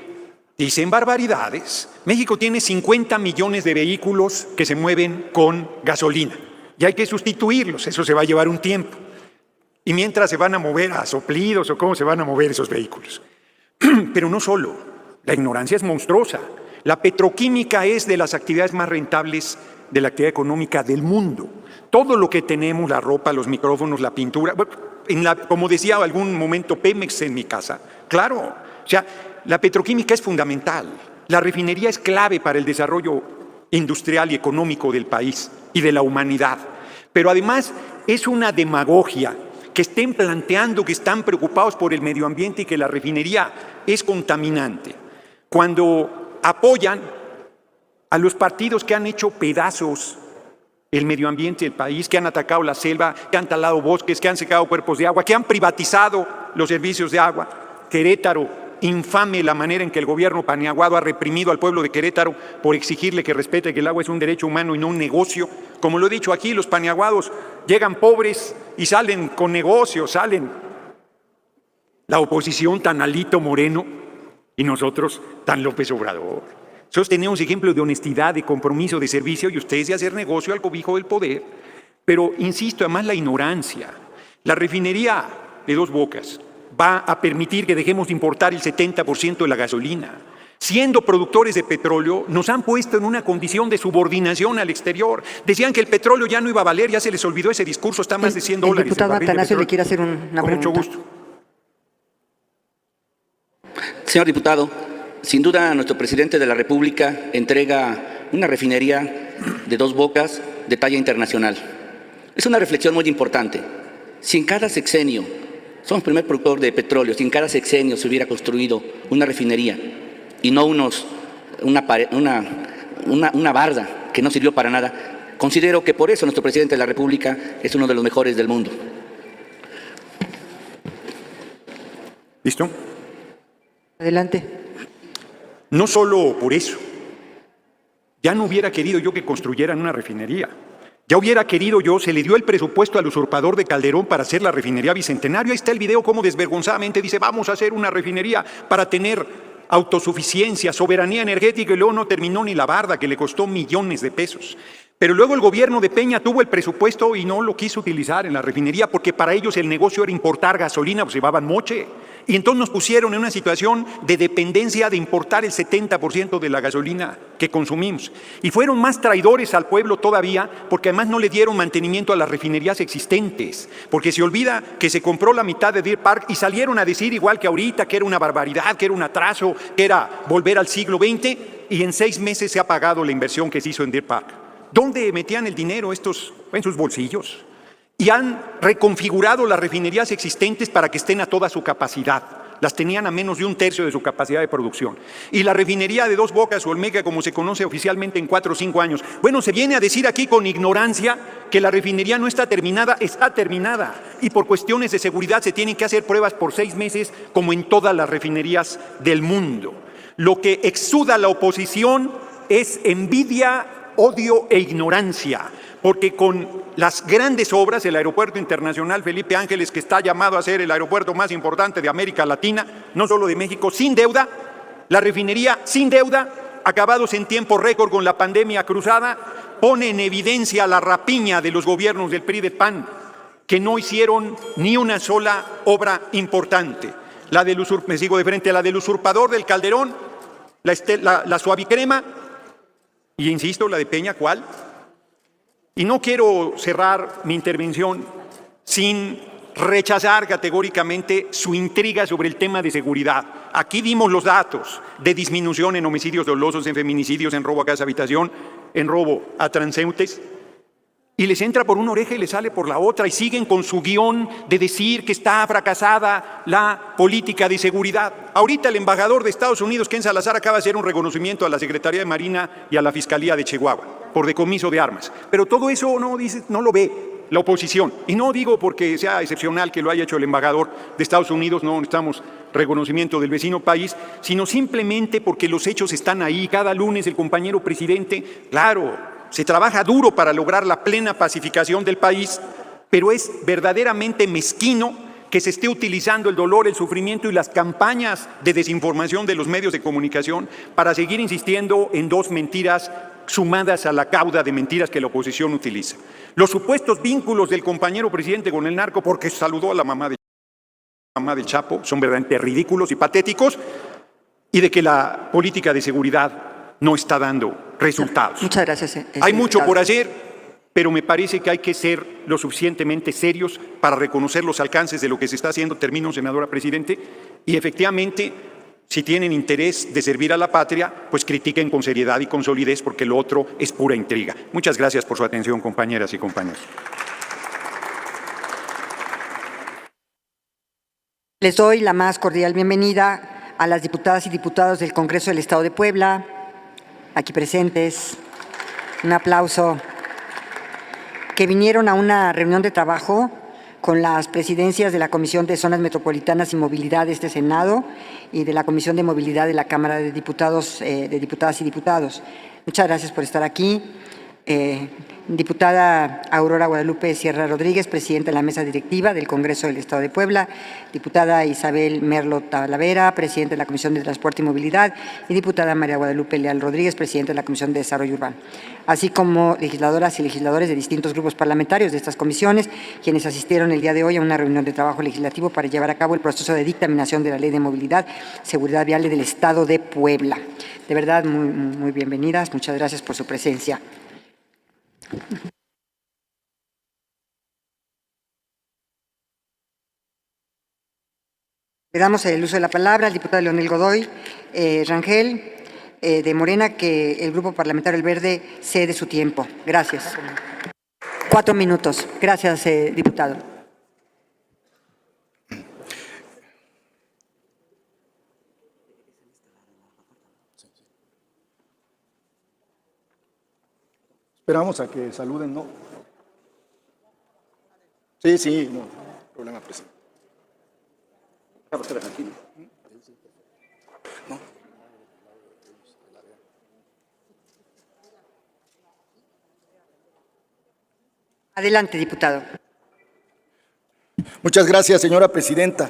dicen barbaridades. México tiene 50 millones de vehículos que se mueven con gasolina y hay que sustituirlos, eso se va a llevar un tiempo. Y mientras se van a mover a soplidos o cómo se van a mover esos vehículos. Pero no solo, la ignorancia es monstruosa. La petroquímica es de las actividades más rentables de la actividad económica del mundo. Todo lo que tenemos, la ropa, los micrófonos, la pintura, como decía algún momento Pemex en mi casa, claro, o sea, la petroquímica es fundamental. La refinería es clave para el desarrollo industrial y económico del país y de la humanidad. Pero además es una demagogia que estén planteando que están preocupados por el medio ambiente y que la refinería es contaminante, cuando apoyan a los partidos que han hecho pedazos el medio ambiente del país, que han atacado la selva, que han talado bosques, que han secado cuerpos de agua, que han privatizado los servicios de agua. Querétaro, infame la manera en que el gobierno paniaguado ha reprimido al pueblo de Querétaro por exigirle que respete que el agua es un derecho humano y no un negocio. Como lo he dicho aquí, los paniaguados llegan pobres y salen con negocios, salen la oposición tan Alito Moreno y nosotros tan López Obrador. Nosotros tenemos ejemplos de honestidad, de compromiso, de servicio y ustedes de hacer negocio al cobijo del poder. Pero, insisto, además la ignorancia. La refinería de Dos Bocas va a permitir que dejemos de importar el 70% de la gasolina. Siendo productores de petróleo, nos han puesto en una condición de subordinación al exterior. Decían que el petróleo ya no iba a valer, ya se les olvidó ese discurso, está más de $100. El diputado Atanasio le quiere hacer una pregunta. Con mucho gusto. Señor diputado, sin duda nuestro presidente de la República entrega una refinería de Dos Bocas de talla internacional. Es una reflexión muy importante. Si en cada sexenio, somos el primer productor de petróleo, si en cada sexenio se hubiera construido una refinería y no una barda que no sirvió para nada, considero que por eso nuestro presidente de la República es uno de los mejores del mundo. ¿Listo? Adelante. No solo por eso. Ya no hubiera querido yo que construyeran una refinería. Ya hubiera querido yo, se le dio el presupuesto al usurpador de Calderón para hacer la refinería Bicentenario. Ahí está el video cómo desvergonzadamente dice, vamos a hacer una refinería para tener autosuficiencia, soberanía energética, y luego no terminó ni la barda, que le costó millones de pesos. Pero luego el gobierno de Peña tuvo el presupuesto y no lo quiso utilizar en la refinería porque para ellos el negocio era importar gasolina, pues llevaban moche. Y entonces nos pusieron en una situación de dependencia de importar el 70% de la gasolina que consumimos. Y fueron más traidores al pueblo todavía porque además no le dieron mantenimiento a las refinerías existentes. Porque se olvida que se compró la mitad de Deer Park y salieron a decir igual que ahorita que era una barbaridad, que era un atraso, que era volver al siglo XX, y en 6 meses se ha pagado la inversión que se hizo en Deer Park. ¿Dónde metían el dinero estos? En sus bolsillos. Y han reconfigurado las refinerías existentes para que estén a toda su capacidad. las tenían a menos de 1/3 de su capacidad de producción. Y la refinería de Dos Bocas o Olmeca, como se conoce oficialmente, en 4 o 5 años. Bueno, se viene a decir aquí con ignorancia que la refinería no está terminada y por cuestiones de seguridad se tienen que hacer pruebas por 6 meses como en todas las refinerías del mundo. Lo que exuda la oposición es envidia, odio e ignorancia, porque con las grandes obras, el Aeropuerto Internacional Felipe Ángeles, que está llamado a ser el aeropuerto más importante de América Latina, no solo de México, sin deuda, la refinería sin deuda, acabados en tiempo récord con la pandemia cruzada, pone en evidencia la rapiña de los gobiernos del PRI y del PAN, que no hicieron ni una sola obra importante. Me sigo de frente a la del usurpador del Calderón, la Suavicrema, y insisto, la de Peña, ¿cuál? Y no quiero cerrar mi intervención sin rechazar categóricamente su intriga sobre el tema de seguridad. Aquí dimos los datos de disminución en homicidios dolosos, en feminicidios, en robo a casa habitación, en robo a transeúntes, y les entra por una oreja y les sale por la otra, y siguen con su guión de decir que está fracasada la política de seguridad. Ahorita el embajador de Estados Unidos, Ken Salazar, acaba de hacer un reconocimiento a la Secretaría de Marina y a la Fiscalía de Chihuahua por decomiso de armas. Pero todo eso no lo ve la oposición. Y no digo porque sea excepcional que lo haya hecho el embajador de Estados Unidos, no necesitamos reconocimiento del vecino país, sino simplemente porque los hechos están ahí. Cada lunes el compañero presidente, claro, se trabaja duro para lograr la plena pacificación del país, pero es verdaderamente mezquino que se esté utilizando el dolor, el sufrimiento y las campañas de desinformación de los medios de comunicación para seguir insistiendo en 2 mentiras sumadas a la cauda de mentiras que la oposición utiliza. Los supuestos vínculos del compañero presidente con el narco, porque saludó a la mamá del Chapo, son verdaderamente ridículos y patéticos, y de que la política de seguridad no está dando resultados. Muchas gracias. Hay mucho por hacer, pero me parece que hay que ser lo suficientemente serios para reconocer los alcances de lo que se está haciendo. Termino, senadora presidente, y efectivamente, si tienen interés de servir a la patria, pues critiquen con seriedad y con solidez, porque lo otro es pura intriga. Muchas gracias por su atención, compañeras y compañeros. Les doy la más cordial bienvenida a las diputadas y diputados del Congreso del Estado de Puebla, aquí presentes, un aplauso, que vinieron a una reunión de trabajo con las presidencias de la Comisión de Zonas Metropolitanas y Movilidad de este Senado y de la Comisión de Movilidad de la Cámara de Diputados, de Diputadas y Diputados. Muchas gracias por estar aquí. Diputada Aurora Guadalupe Sierra Rodríguez, presidenta de la Mesa Directiva del Congreso del Estado de Puebla, diputada Isabel Merlo Talavera, presidenta de la Comisión de Transporte y Movilidad, y diputada María Guadalupe Leal Rodríguez, presidenta de la Comisión de Desarrollo Urbano, así como legisladoras y legisladores de distintos grupos parlamentarios de estas comisiones, quienes asistieron el día de hoy a una reunión de trabajo legislativo para llevar a cabo el proceso de dictaminación de la Ley de Movilidad, Seguridad Vial del Estado de Puebla. De verdad, muy bienvenidas. Muchas gracias por su presencia. Le damos el uso de la palabra al diputado Leonel Godoy Rangel, de Morena, que el Grupo Parlamentario El Verde cede su tiempo. Gracias. 4 minutos. Gracias, diputado. Esperamos a que saluden, ¿no? Sí, no problema, presidente. ¿No? Adelante, diputado. Muchas gracias, señora presidenta.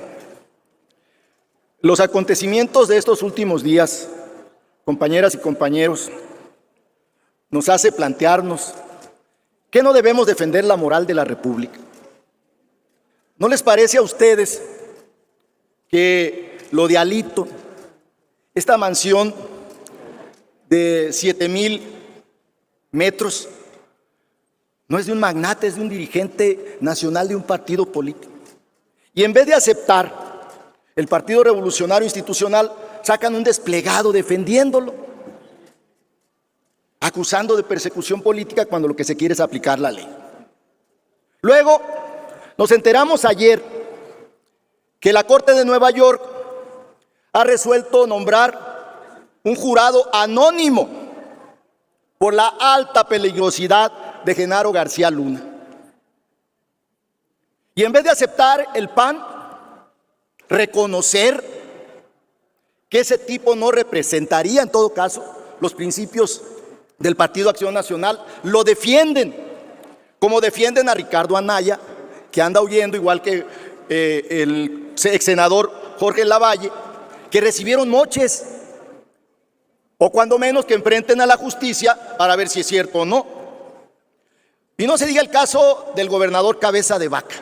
Los acontecimientos de estos últimos días, compañeras y compañeros, nos hace plantearnos que no debemos defender la moral de la República. ¿No les parece a ustedes que lo de Alito, esta mansión de 7,000 metros, no es de un magnate, es de un dirigente nacional de un partido político? Y en vez de aceptar, el Partido Revolucionario Institucional sacan un desplegado defendiéndolo, acusando de persecución política cuando lo que se quiere es aplicar la ley. Luego, nos enteramos ayer que la Corte de Nueva York ha resuelto nombrar un jurado anónimo por la alta peligrosidad de Genaro García Luna. Y en vez de aceptar el PAN, reconocer que ese tipo no representaría en todo caso los principios del Partido Acción Nacional, lo defienden, como defienden a Ricardo Anaya, que anda huyendo, igual que el ex senador Jorge Lavalle, que recibieron moches, o cuando menos que enfrenten a la justicia para ver si es cierto o no. Y no se diga el caso del gobernador Cabeza de Vaca.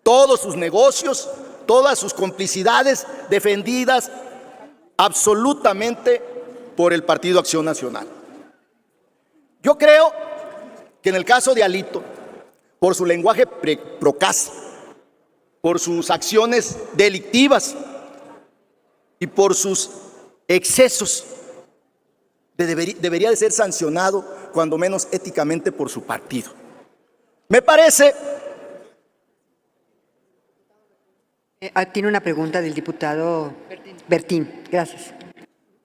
Todos sus negocios, todas sus complicidades defendidas absolutamente por el Partido Acción Nacional. Yo creo que en el caso de Alito, por su lenguaje procaz, por sus acciones delictivas y por sus excesos, debería de ser sancionado, cuando menos éticamente, por su partido. Me parece... Tiene una pregunta del diputado Bertín. Gracias.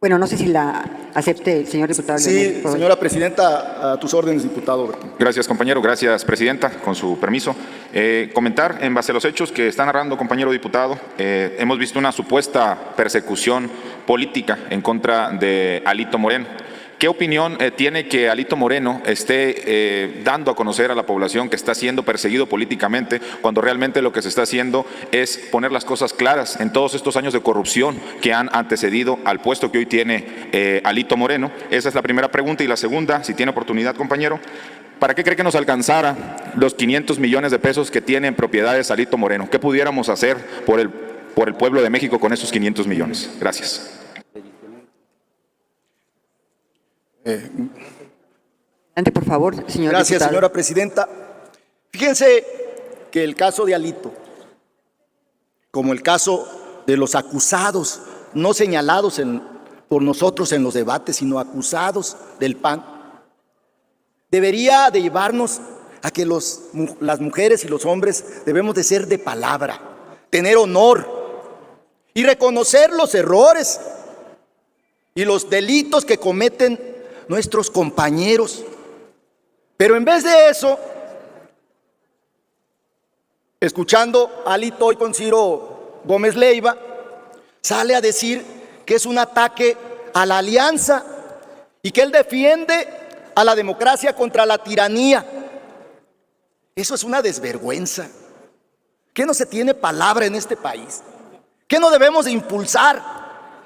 Bueno, no sé si la acepte el señor diputado. Sí, señora presidenta, a tus órdenes, diputado Bertín. Gracias, compañero. Gracias, presidenta. Con su permiso. Comentar, en base a los hechos que está narrando, compañero diputado, hemos visto una supuesta persecución política en contra de Alito Moreno. ¿Qué opinión tiene que Alito Moreno esté dando a conocer a la población que está siendo perseguido políticamente, cuando realmente lo que se está haciendo es poner las cosas claras en todos estos años de corrupción que han antecedido al puesto que hoy tiene Alito Moreno? Esa es la primera pregunta. Y la segunda, si tiene oportunidad, compañero, ¿para qué cree que nos alcanzara los 500 millones de pesos que tiene en propiedades Alito Moreno? ¿Qué pudiéramos hacer por el pueblo de México con esos 500 millones? Gracias. Adelante, por favor, señor Gracias, diputado. señora presidenta. Fíjense que el caso de Alito, como el caso de los acusados, no señalados por nosotros en los debates, sino acusados del PAN, debería de llevarnos a que las mujeres y los hombres debemos de ser de palabra, tener honor y reconocer los errores y los delitos que cometen nuestros compañeros. Pero en vez de eso, escuchando a Alito hoy con Ciro Gómez Leiva, sale a decir que es un ataque a la alianza y que él defiende a la democracia contra la tiranía. Eso es una desvergüenza. ¿Qué no se tiene palabra en este país? ¿Qué no debemos de impulsar?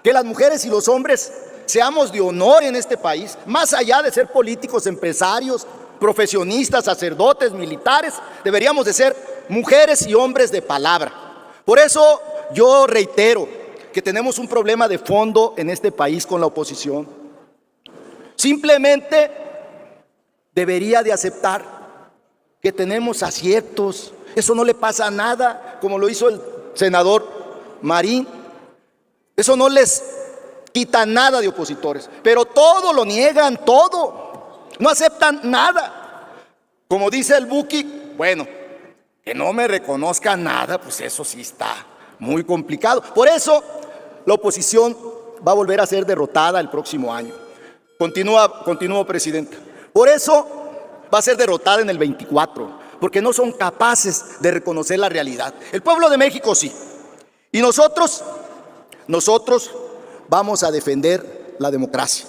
Que las mujeres y los hombres seamos de honor en este país, más allá de ser políticos, empresarios, profesionistas, sacerdotes, militares, deberíamos de ser mujeres y hombres de palabra. Por eso yo reitero que tenemos un problema de fondo en este país con la oposición. Simplemente debería de aceptar que tenemos aciertos. Eso no le pasa nada, como lo hizo el senador Marín. Eso no les quita nada de opositores, pero todo lo niegan, todo. No aceptan nada. Como dice el Buki, bueno, que no me reconozca nada, pues eso sí está muy complicado. Por eso la oposición va a volver a ser derrotada el próximo año. Continúo, presidenta. Por eso va a ser derrotada en el 24, porque no son capaces de reconocer la realidad. El pueblo de México sí. Y nosotros vamos a defender la democracia.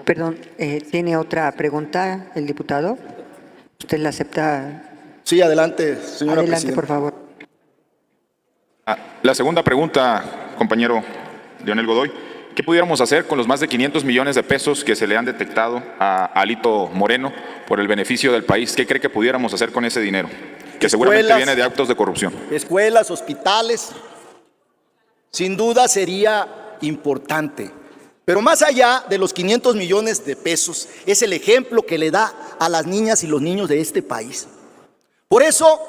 Perdón, ¿tiene otra pregunta el diputado? ¿Usted la acepta? Sí, adelante, señora Adelante, presidenta. por favor. La segunda pregunta, compañero Leonel Godoy. ¿Qué pudiéramos hacer con los más de 500 millones de pesos que se le han detectado a Alito Moreno por el beneficio del país? ¿Qué cree que pudiéramos hacer con ese dinero? Que seguramente viene de actos de corrupción. Escuelas, hospitales, sin duda sería importante. Pero más allá de los 500 millones de pesos, es el ejemplo que le da a las niñas y los niños de este país. Por eso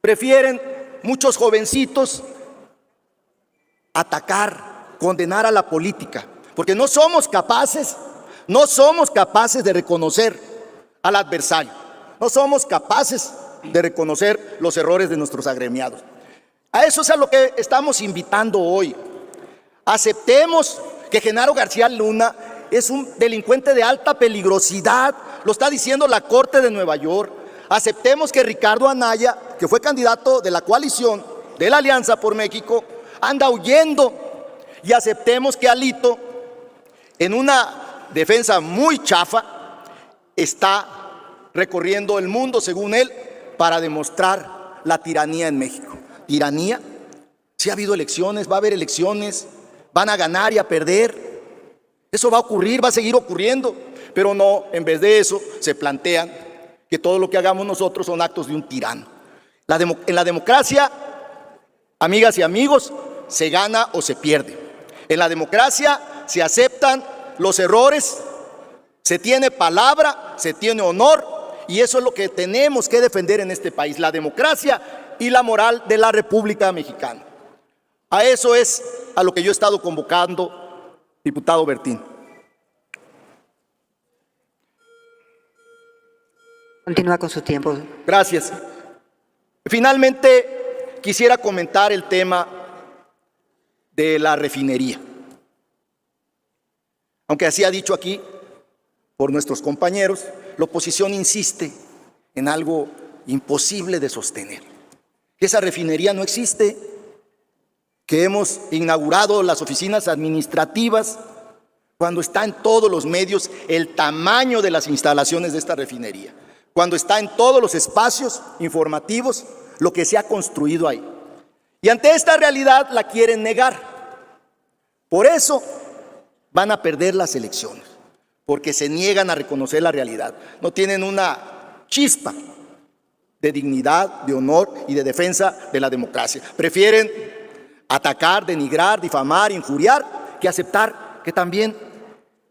prefieren muchos jovencitos atacar, condenar a la política, porque no somos capaces de reconocer al adversario, no somos capaces de reconocer los errores de nuestros agremiados. A eso es a lo que estamos invitando hoy. Aceptemos que Genaro García Luna es un delincuente de alta peligrosidad, lo está diciendo la Corte de Nueva York. Aceptemos que Ricardo Anaya, que fue candidato de la coalición de la Alianza por México, anda huyendo, y aceptemos que Alito, en una defensa muy chafa, está recorriendo el mundo, según él, para demostrar la tiranía en México. ¿Tiranía? Si ha habido elecciones, va a haber elecciones, van a ganar y a perder. Eso va a ocurrir, va a seguir ocurriendo, pero no, en vez de eso, se plantean que todo lo que hagamos nosotros son actos de un tirano. En la democracia, amigas y amigos, se gana o se pierde. En la democracia se aceptan los errores, se tiene palabra, se tiene honor, y eso es lo que tenemos que defender en este país, la democracia y la moral de la República Mexicana. A eso es a lo que yo he estado convocando, diputado Bertín. Continúa con su tiempo. Gracias. Finalmente, quisiera comentar el tema de la refinería. Aunque así ha dicho aquí por nuestros compañeros, la oposición insiste en algo imposible de sostener. Que esa refinería no existe, que hemos inaugurado las oficinas administrativas, cuando está en todos los medios el tamaño de las instalaciones de esta refinería, cuando está en todos los espacios informativos lo que se ha construido ahí. Y ante esta realidad la quieren negar. Por eso van a perder las elecciones, porque se niegan a reconocer la realidad. No tienen una chispa de dignidad, de honor y de defensa de la democracia. Prefieren atacar, denigrar, difamar, injuriar, que aceptar que también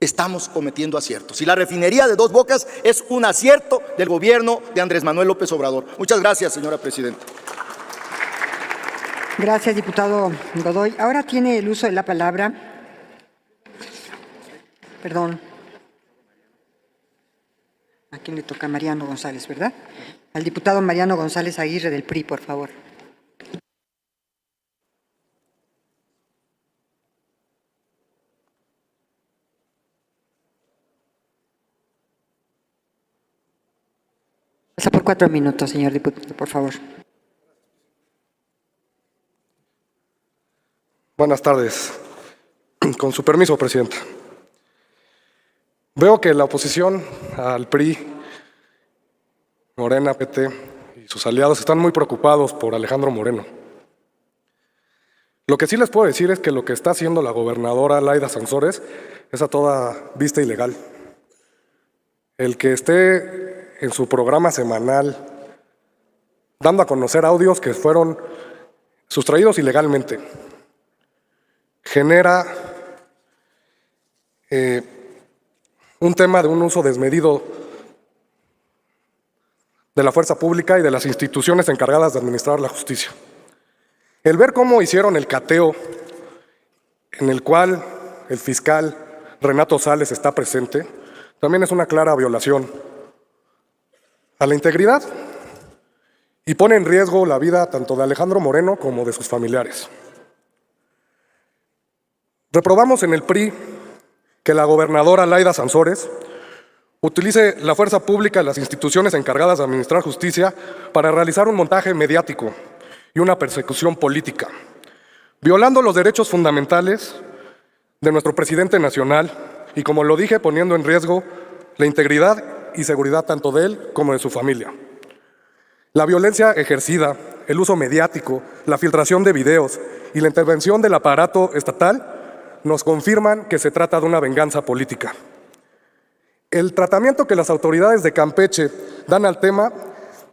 estamos cometiendo aciertos. Y la refinería de Dos Bocas es un acierto del gobierno de Andrés Manuel López Obrador. Muchas gracias, señora presidenta. Gracias, diputado Godoy. Ahora tiene el uso de la palabra. Perdón. ¿A quién le toca? Mariano González, ¿verdad? Al diputado Mariano González Aguirre del PRI, por favor. Pasa por 4 minutos, señor diputado, por favor. Buenas tardes. Con su permiso, presidenta. Veo que la oposición al PRI, Morena, PT y sus aliados están muy preocupados por Alejandro Moreno. Lo que sí les puedo decir es que lo que está haciendo la gobernadora Laida Sansores es a toda vista ilegal. El que esté en su programa semanal dando a conocer audios que fueron sustraídos ilegalmente genera un tema de un uso desmedido de la fuerza pública y de las instituciones encargadas de administrar la justicia. El ver cómo hicieron el cateo en el cual el fiscal Renato Sales está presente, también es una clara violación a la integridad y pone en riesgo la vida tanto de Alejandro Moreno como de sus familiares. Reprobamos en el PRI que la gobernadora Laida Sansores utilice la fuerza pública y las instituciones encargadas de administrar justicia para realizar un montaje mediático y una persecución política, violando los derechos fundamentales de nuestro presidente nacional y, como lo dije, poniendo en riesgo la integridad y seguridad tanto de él como de su familia. La violencia ejercida, el uso mediático, la filtración de videos y la intervención del aparato estatal nos confirman que se trata de una venganza política. El tratamiento que las autoridades de Campeche dan al tema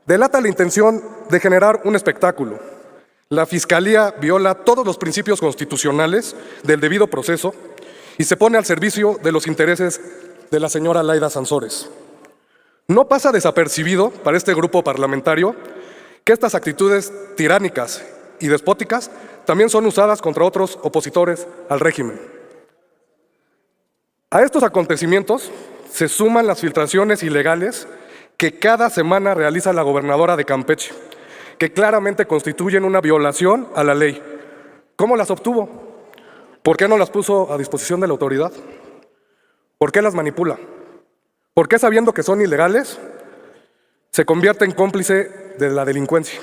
delata la intención de generar un espectáculo. La Fiscalía viola todos los principios constitucionales del debido proceso y se pone al servicio de los intereses de la señora Laida Sansores. No pasa desapercibido para este grupo parlamentario que estas actitudes tiránicas y despóticas también son usadas contra otros opositores al régimen. A estos acontecimientos se suman las filtraciones ilegales que cada semana realiza la gobernadora de Campeche, que claramente constituyen una violación a la ley. ¿Cómo las obtuvo? ¿Por qué no las puso a disposición de la autoridad? ¿Por qué las manipula? ¿Por qué, sabiendo que son ilegales, se convierte en cómplice de la delincuencia?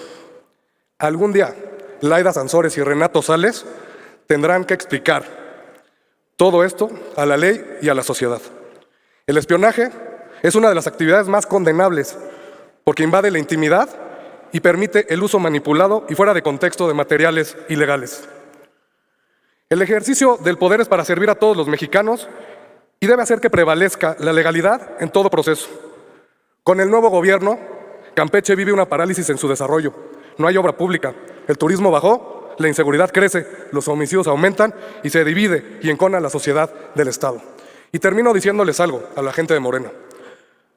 Algún día, Laida Sansores y Renato Sales tendrán que explicar todo esto a la ley y a la sociedad. El espionaje es una de las actividades más condenables porque invade la intimidad y permite el uso manipulado y fuera de contexto de materiales ilegales. El ejercicio del poder es para servir a todos los mexicanos y debe hacer que prevalezca la legalidad en todo proceso. Con el nuevo gobierno, Campeche vive una parálisis en su desarrollo. No hay obra pública, el turismo bajó, la inseguridad crece, los homicidios aumentan y se divide y encona la sociedad del Estado. Y termino diciéndoles algo a la gente de Morena.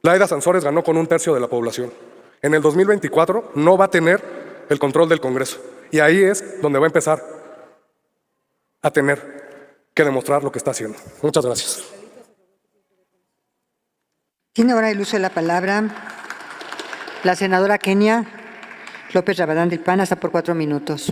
Laida Sansores ganó con 1/3 de la población. En el 2024 no va a tener el control del Congreso. Y ahí es donde va a empezar a tener que demostrar lo que está haciendo. Muchas gracias. Tiene ahora el uso de la palabra la senadora Kenia López Rabadán del PAN, hasta por 4 minutos.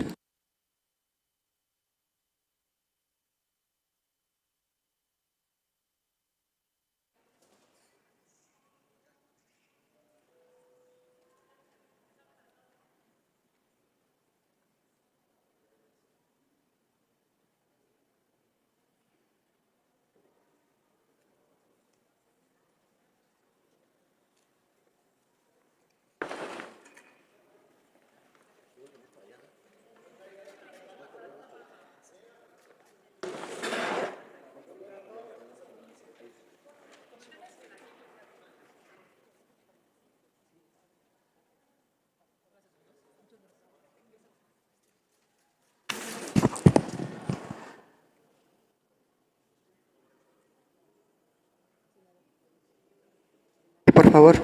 Por favor.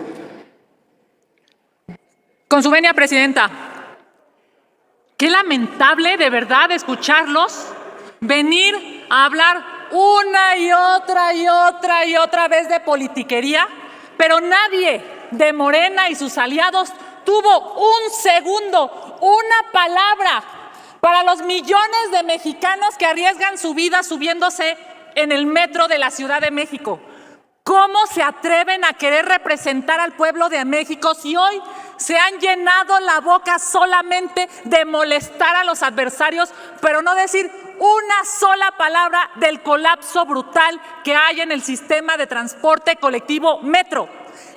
Con su venia, presidenta. Qué lamentable, de verdad, escucharlos venir a hablar una y otra vez de politiquería, pero nadie de Morena y sus aliados tuvo un segundo, una palabra para los millones de mexicanos que arriesgan su vida subiéndose en el metro de la Ciudad de México. ¿Cómo se atreven a querer representar al pueblo de México si hoy se han llenado la boca solamente de molestar a los adversarios, pero no decir una sola palabra del colapso brutal que hay en el sistema de transporte colectivo metro?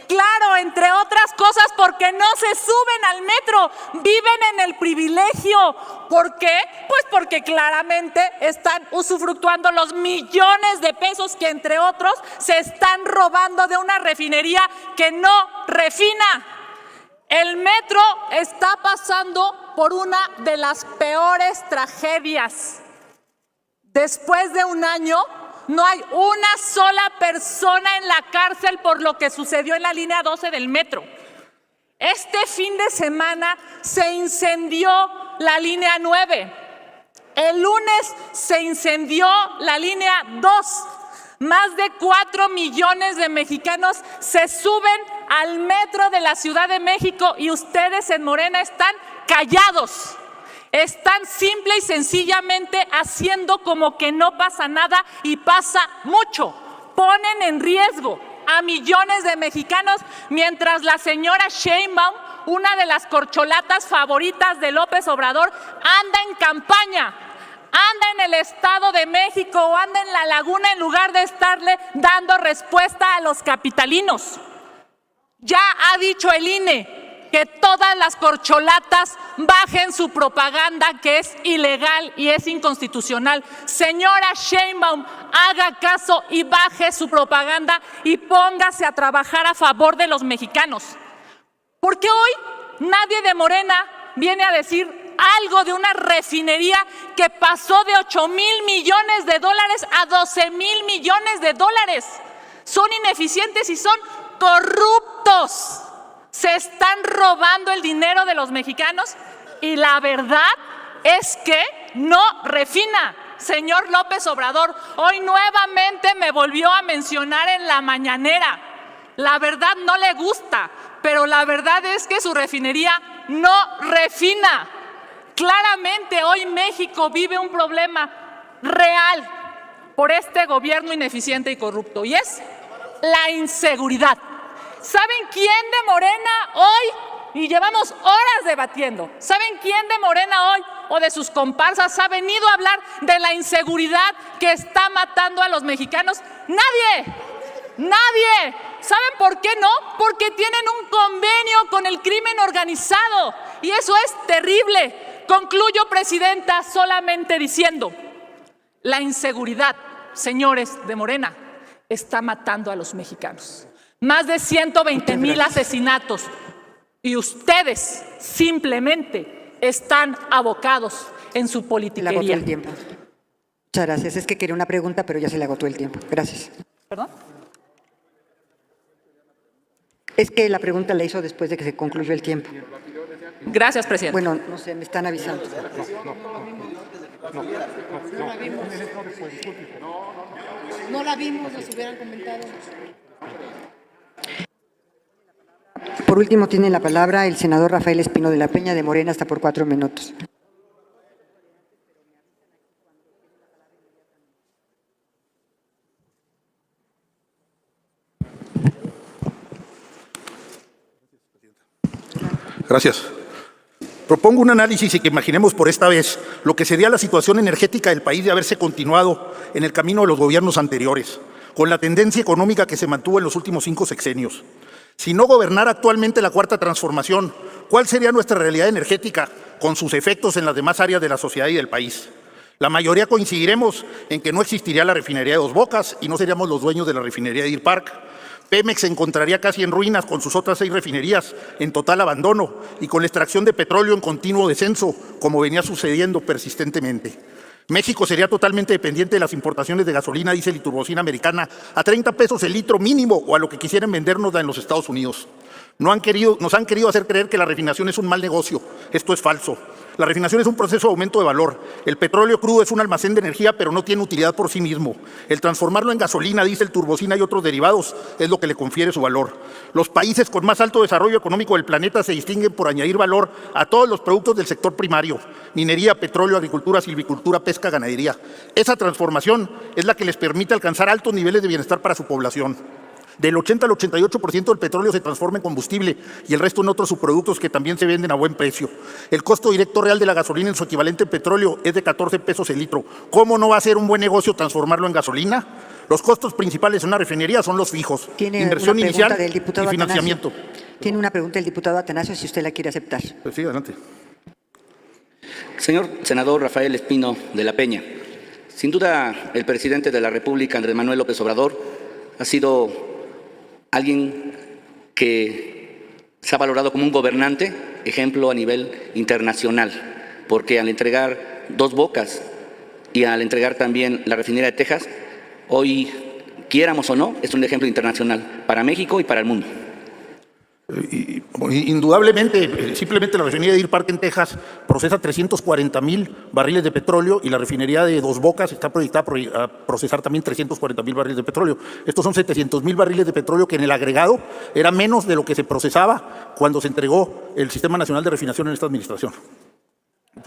Claro, entre otras cosas, porque no se suben al metro, viven en el privilegio. ¿Por qué? Pues porque claramente están usufructuando los millones de pesos que, entre otros, se están robando de una refinería que no refina. El metro está pasando por una de las peores tragedias. Después de un año, no hay una sola persona en la cárcel por lo que sucedió en la línea 12 del metro. Este fin de semana se incendió la línea 9. El lunes se incendió la línea 2. Más de 4 millones de mexicanos se suben al metro de la Ciudad de México y ustedes en Morena están callados. Están simple y sencillamente haciendo como que no pasa nada y pasa mucho. Ponen en riesgo a millones de mexicanos mientras la señora Sheinbaum, una de las corcholatas favoritas de López Obrador, anda en campaña, anda en el Estado de México o anda en la Laguna en lugar de estarle dando respuesta a los capitalinos. Ya ha dicho el INE que todas las corcholatas bajen su propaganda, que es ilegal y es inconstitucional. Señora Sheinbaum, haga caso y baje su propaganda y póngase a trabajar a favor de los mexicanos. Porque hoy nadie de Morena viene a decir algo de una refinería que pasó de 8,000 millones de dólares a 12,000 millones de dólares. Son ineficientes y son corruptos. Se están robando el dinero de los mexicanos y la verdad es que no refina. Señor López Obrador, hoy nuevamente me volvió a mencionar en la mañanera. La verdad no le gusta, pero la verdad es que su refinería no refina. Claramente hoy México vive un problema real por este gobierno ineficiente y corrupto, y es la inseguridad. ¿Saben quién de Morena hoy, y llevamos horas debatiendo, saben quién de Morena hoy o de sus comparsas ha venido a hablar de la inseguridad que está matando a los mexicanos? ¡Nadie! ¡Nadie! ¿Saben por qué no? Porque tienen un convenio con el crimen organizado, y eso es terrible. Concluyo, Presidenta, solamente diciendo: la inseguridad, señores de Morena, está matando a los mexicanos. Más de 120,000 asesinatos, y ustedes simplemente están abocados en su politiquería. Le agotó el tiempo. Muchas gracias. Es que quería una pregunta, pero ya se le agotó el tiempo. Gracias. ¿Perdón? Es que la pregunta la hizo después de que se concluyó el tiempo. Gracias, Presidente. Bueno, no sé, me están avisando. No la vimos, nos hubieran comentado. Por último, tiene la palabra el senador Rafael Espino de la Peña, de Morena, hasta por 4 minutos. Gracias. Propongo un análisis y que imaginemos por esta vez lo que sería la situación energética del país de haberse continuado en el camino de los gobiernos anteriores, con la tendencia económica que se mantuvo en los últimos 5 sexenios. Si no gobernara actualmente la Cuarta Transformación, ¿cuál sería nuestra realidad energética con sus efectos en las demás áreas de la sociedad y del país? La mayoría coincidiremos en que no existiría la refinería de Dos Bocas y no seríamos los dueños de la refinería de Deer Park. Pemex se encontraría casi en ruinas con sus otras 6 refinerías en total abandono y con la extracción de petróleo en continuo descenso, como venía sucediendo persistentemente. México sería totalmente dependiente de las importaciones de gasolina, diésel y turbocina americana a 30 pesos el litro mínimo, o a lo que quisieran vendernos en los Estados Unidos. Nos han querido hacer creer que la refinación es un mal negocio. Esto es falso. La refinación es un proceso de aumento de valor. El petróleo crudo es un almacén de energía, pero no tiene utilidad por sí mismo. El transformarlo en gasolina, diésel, turbocina y otros derivados es lo que le confiere su valor. Los países con más alto desarrollo económico del planeta se distinguen por añadir valor a todos los productos del sector primario: minería, petróleo, agricultura, silvicultura, pesca, ganadería. Esa transformación es la que les permite alcanzar altos niveles de bienestar para su población. Del 80 al 88% del petróleo se transforma en combustible y el resto en otros subproductos que también se venden a buen precio. El costo directo real de la gasolina en su equivalente en petróleo es de 14 pesos el litro. ¿Cómo no va a ser un buen negocio transformarlo en gasolina? Los costos principales en una refinería son los fijos: inversión inicial y financiamiento. Tiene una pregunta el diputado Atanasio, si usted la quiere aceptar. Pues sí, adelante. Señor senador Rafael Espino de la Peña, sin duda el presidente de la República, Andrés Manuel López Obrador, ha sido alguien que se ha valorado como un gobernante, ejemplo a nivel internacional, porque al entregar Dos Bocas y al entregar también la refinería de Texas, hoy, quiéramos o no, es un ejemplo internacional para México y para el mundo. Indudablemente, simplemente la refinería de Deer Park en Texas procesa 340,000 barriles de petróleo y la refinería de Dos Bocas está proyectada a procesar también 340,000 barriles de petróleo. Estos son 700,000 barriles de petróleo que en el agregado era menos de lo que se procesaba cuando se entregó el Sistema Nacional de Refinación en esta administración.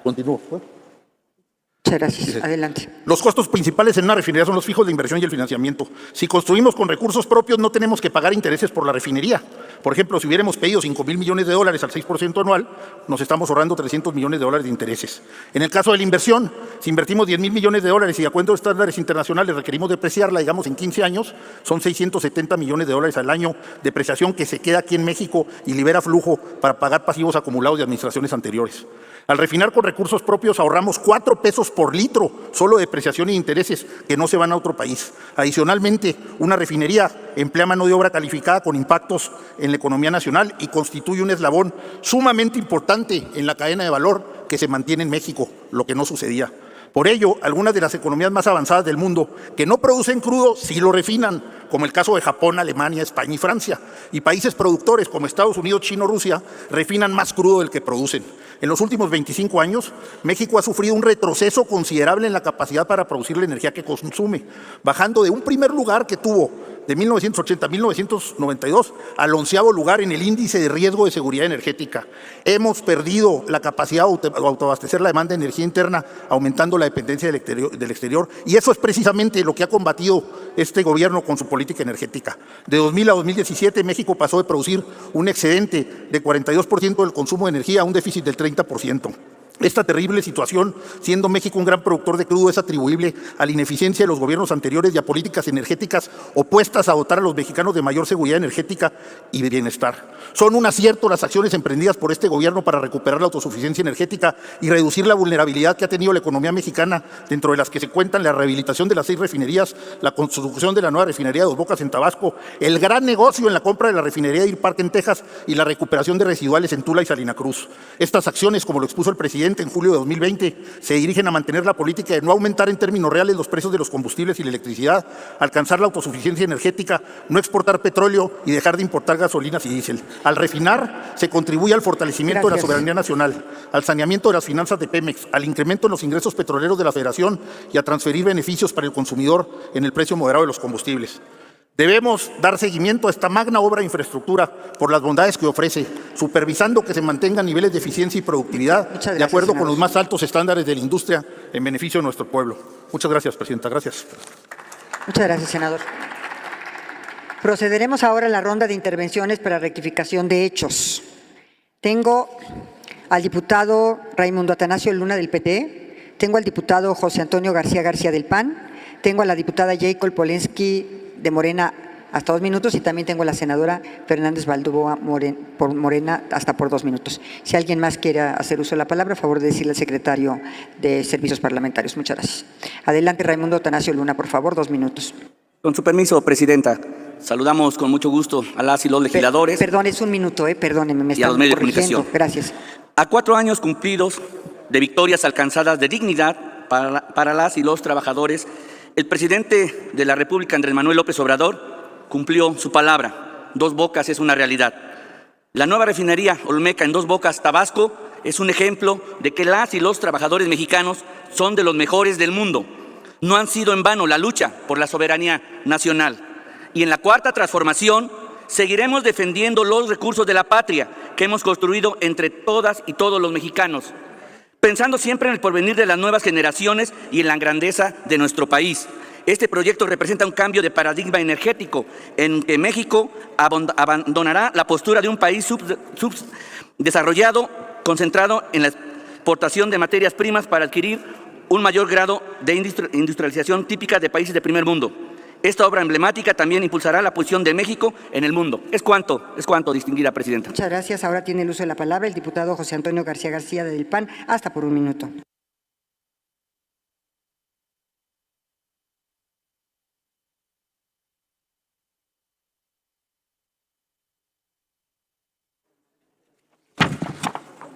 Continúo. Muchas gracias. Adelante. Los costos principales en una refinería son los fijos de inversión y el financiamiento. Si construimos con recursos propios, no tenemos que pagar intereses por la refinería. Por ejemplo, si hubiéramos pedido $5,000 millones al 6% anual, nos estamos ahorrando $300 millones de intereses. En el caso de la inversión, si invertimos $10,000 millones y de acuerdo a estándares internacionales requerimos depreciarla, digamos, en 15 años, son $670 millones al año de depreciación que se queda aquí en México y libera flujo para pagar pasivos acumulados de administraciones anteriores. Al refinar con recursos propios ahorramos 4 pesos por litro, solo de depreciación e intereses que no se van a otro país. Adicionalmente, una refinería emplea mano de obra calificada con impactos en la economía nacional y constituye un eslabón sumamente importante en la cadena de valor que se mantiene en México, lo que no sucedía. Por ello, algunas de las economías más avanzadas del mundo que no producen crudo sí lo refinan, como el caso de Japón, Alemania, España y Francia. Y países productores como Estados Unidos, China o Rusia refinan más crudo del que producen. En los últimos 25 años, México ha sufrido un retroceso considerable en la capacidad para producir la energía que consume, bajando de un primer lugar que tuvo de 1980 a 1992 al 11º lugar en el índice de riesgo de seguridad energética. Hemos perdido la capacidad de autoabastecer la demanda de energía interna, aumentando la dependencia del exterior, y eso es precisamente lo que ha combatido este gobierno con su política energética. De 2000 a 2017, México pasó de producir un excedente de 42% del consumo de energía a un déficit del 30%. Esta terrible situación, siendo México un gran productor de crudo, es atribuible a la ineficiencia de los gobiernos anteriores y a políticas energéticas opuestas a dotar a los mexicanos de mayor seguridad energética y de bienestar. Son un acierto las acciones emprendidas por este gobierno para recuperar la autosuficiencia energética y reducir la vulnerabilidad que ha tenido la economía mexicana, dentro de las que se cuentan la rehabilitación de las 6 refinerías, la construcción de la nueva refinería de Dos Bocas en Tabasco, el gran negocio en la compra de la refinería de Deer Park en Texas y la recuperación de residuales en Tula y Salina Cruz. Estas acciones, como lo expuso el presidente en julio de 2020, se dirigen a mantener la política de no aumentar en términos reales los precios de los combustibles y la electricidad, alcanzar la autosuficiencia energética, no exportar petróleo y dejar de importar gasolinas y diésel. Al refinar, se contribuye al fortalecimiento de la soberanía nacional, al saneamiento de las finanzas de Pemex, al incremento en los ingresos petroleros de la Federación y a transferir beneficios para el consumidor en el precio moderado de los combustibles. Debemos dar seguimiento a esta magna obra de infraestructura por las bondades que ofrece, supervisando que se mantengan niveles de eficiencia y productividad de acuerdo con los más altos estándares de la industria en beneficio de nuestro pueblo. Muchas gracias, presidenta. Gracias. Muchas gracias, senador. Procederemos ahora a la ronda de intervenciones para rectificación de hechos. Tengo al diputado Raimundo Atanasio Luna del PT, tengo al diputado José Antonio García García del PAN, tengo a la diputada Jacob Polensky de Morena hasta 2 minutos y también tengo a la senadora Fernández Balduboa por Morena hasta por 2 minutos. Si alguien más quiere hacer uso de la palabra, a favor de decirle al secretario de Servicios Parlamentarios. Muchas gracias. Adelante, Raimundo Atanasio Luna, por favor, 2 minutos. Con su permiso, presidenta, saludamos con mucho gusto a las y los legisladores. Perdón, es 1 minuto, perdóneme, me y a los están medios de corrigiendo. comunicación. Gracias. A 4 años cumplidos de victorias alcanzadas de dignidad para las y los trabajadores, el presidente de la República, Andrés Manuel López Obrador, cumplió su palabra. Dos Bocas es una realidad. La nueva refinería Olmeca en Dos Bocas, Tabasco, es un ejemplo de que las y los trabajadores mexicanos son de los mejores del mundo. No han sido en vano la lucha por la soberanía nacional. Y en la cuarta transformación seguiremos defendiendo los recursos de la patria que hemos construido entre todas y todos los mexicanos, pensando siempre en el porvenir de las nuevas generaciones y en la grandeza de nuestro país. Este proyecto representa un cambio de paradigma energético en que México abandonará la postura de un país subdesarrollado, concentrado en la exportación de materias primas para adquirir un mayor grado de industrialización típica de países de primer mundo. Esta obra emblemática también impulsará la posición de México en el mundo. Es cuanto, distinguida presidenta. Muchas gracias. Ahora tiene el uso de la palabra el diputado José Antonio García García del PAN, hasta por 1 minuto.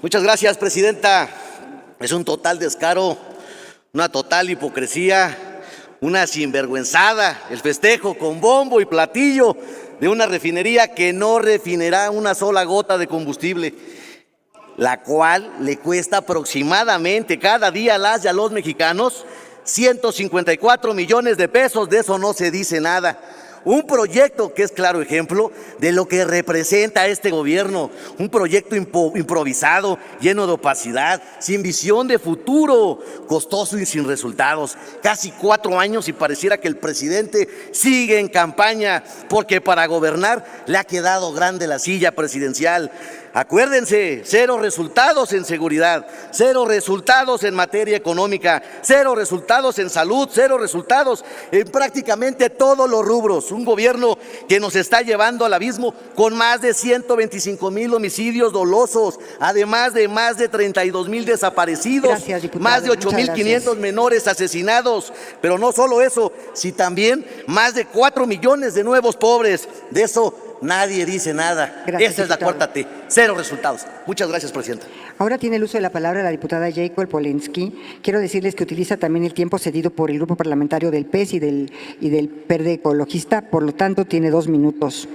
Muchas gracias, presidenta. Es un total descaro, una total hipocresía, una sinvergüenzada, el festejo con bombo y platillo de una refinería que no refinará una sola gota de combustible, la cual le cuesta aproximadamente cada día a las y a los mexicanos 154 millones de pesos. De eso no se dice nada. Un proyecto que es claro ejemplo de lo que representa este gobierno, un proyecto improvisado, lleno de opacidad, sin visión de futuro, costoso y sin resultados. Casi 4 años y pareciera que el presidente sigue en campaña, porque para gobernar le ha quedado grande la silla presidencial. Acuérdense, 0 resultados en seguridad, 0 resultados en materia económica, 0 resultados en salud, 0 resultados en prácticamente todos los rubros. Un gobierno que nos está llevando al abismo con más de 125,000 homicidios dolosos, además de más de 32,000 desaparecidos, más de 8,500 menores asesinados. Pero no solo eso, sino también más de 4 millones de nuevos pobres. De eso nadie dice nada. Gracias, esa es la cuarta T, 0 resultados. Muchas gracias, presidenta. Ahora tiene el uso de la palabra la diputada Jacob Polensky. Quiero decirles que utiliza también el tiempo cedido por el grupo parlamentario del PES y del Verde Ecologista, por lo tanto tiene 2 minutos.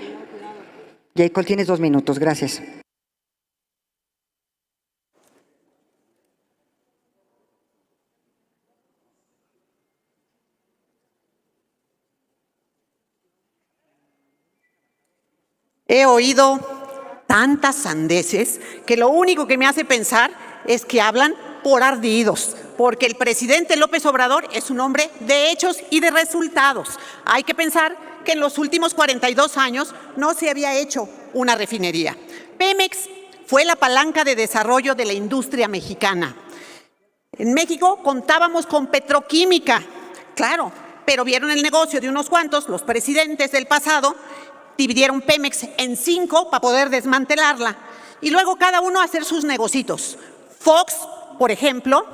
Jacob, tienes 2 minutos. Gracias. He oído tantas sandeces que lo único que me hace pensar es que hablan por ardidos, porque el presidente López Obrador es un hombre de hechos y de resultados. Hay que pensar que en los últimos 42 años no se había hecho una refinería. Pemex fue la palanca de desarrollo de la industria mexicana. En México contábamos con petroquímica, claro, pero vieron el negocio de unos cuantos, los presidentes del pasado, dividieron Pemex en 5 para poder desmantelarla y luego cada uno hacer sus negocios. Fox, por ejemplo,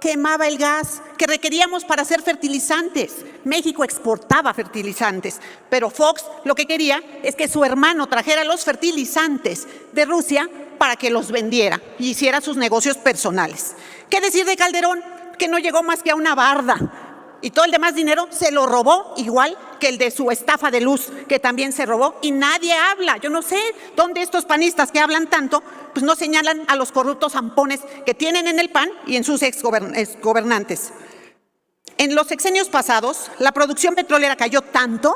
quemaba el gas que requeríamos para hacer fertilizantes. México exportaba fertilizantes, pero Fox lo que quería es que su hermano trajera los fertilizantes de Rusia para que los vendiera y hiciera sus negocios personales. ¿Qué decir de Calderón? Que no llegó más que a una barda y todo el demás dinero se lo robó, igual que el de su estafa de luz, que también se robó y nadie habla. Yo no sé dónde estos panistas que hablan tanto, pues no señalan a los corruptos zampones que tienen en el PAN y en sus exgobernantes. En los sexenios pasados, la producción petrolera cayó tanto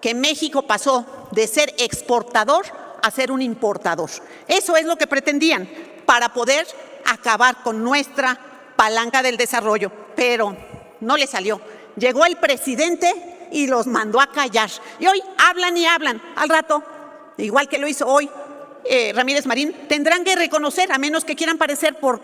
que México pasó de ser exportador a ser un importador. Eso es lo que pretendían para poder acabar con nuestra palanca del desarrollo, pero no le salió. Llegó el presidente y los mandó a callar. Y hoy hablan y hablan. Al rato, igual que lo hizo hoy Ramírez Marín, tendrán que reconocer, a menos que quieran parecer por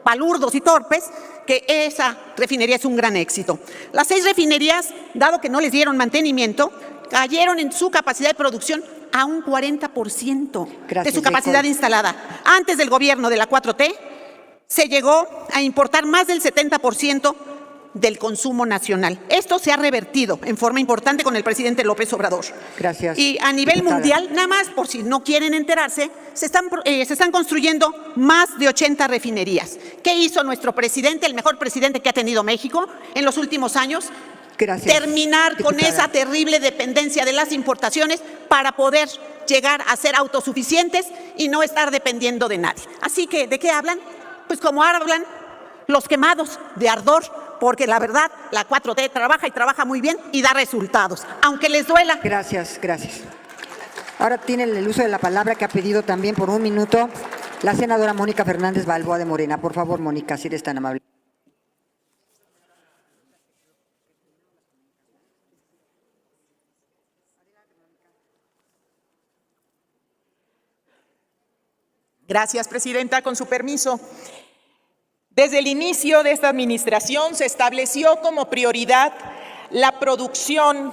palurdos y torpes, que esa refinería es un gran éxito. Las 6 refinerías, dado que no les dieron mantenimiento, cayeron en su capacidad de producción a un 40% de su capacidad instalada. Antes del gobierno de la 4T, se llegó a importar más del 70% del consumo nacional. Esto se ha revertido en forma importante con el presidente López Obrador. Gracias. Y a nivel mundial, nada más por si no quieren enterarse, se están construyendo más de 80 refinerías. ¿Qué hizo nuestro presidente, el mejor presidente que ha tenido México en los últimos años? Gracias. Terminar con esa terrible dependencia de las importaciones para poder llegar a ser autosuficientes y no estar dependiendo de nadie. Así que, ¿de qué hablan? Pues como hablan los quemados de ardor, porque la verdad, la 4T trabaja y trabaja muy bien y da resultados, aunque les duela. Gracias, gracias. Ahora tiene el uso de la palabra que ha pedido también por 1 minuto la senadora Mónica Fernández Balboa de Morena. Por favor, Mónica, si eres tan amable. Gracias, presidenta. Con su permiso. Desde el inicio de esta administración se estableció como prioridad la producción,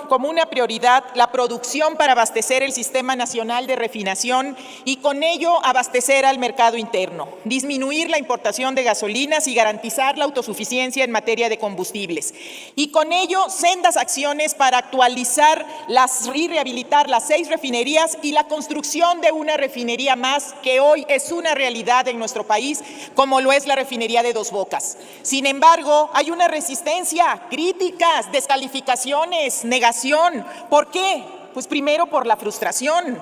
la producción para abastecer el Sistema Nacional de Refinación y con ello abastecer al mercado interno, disminuir la importación de gasolinas y garantizar la autosuficiencia en materia de combustibles. Y con ello, sendas acciones para actualizar y rehabilitar las 6 refinerías y la construcción de una refinería más que hoy es una realidad en nuestro país, como lo es la refinería de Dos Bocas. Sin embargo, hay una resistencia, críticas, descalificaciones, negación. ¿Por qué? Pues primero por la frustración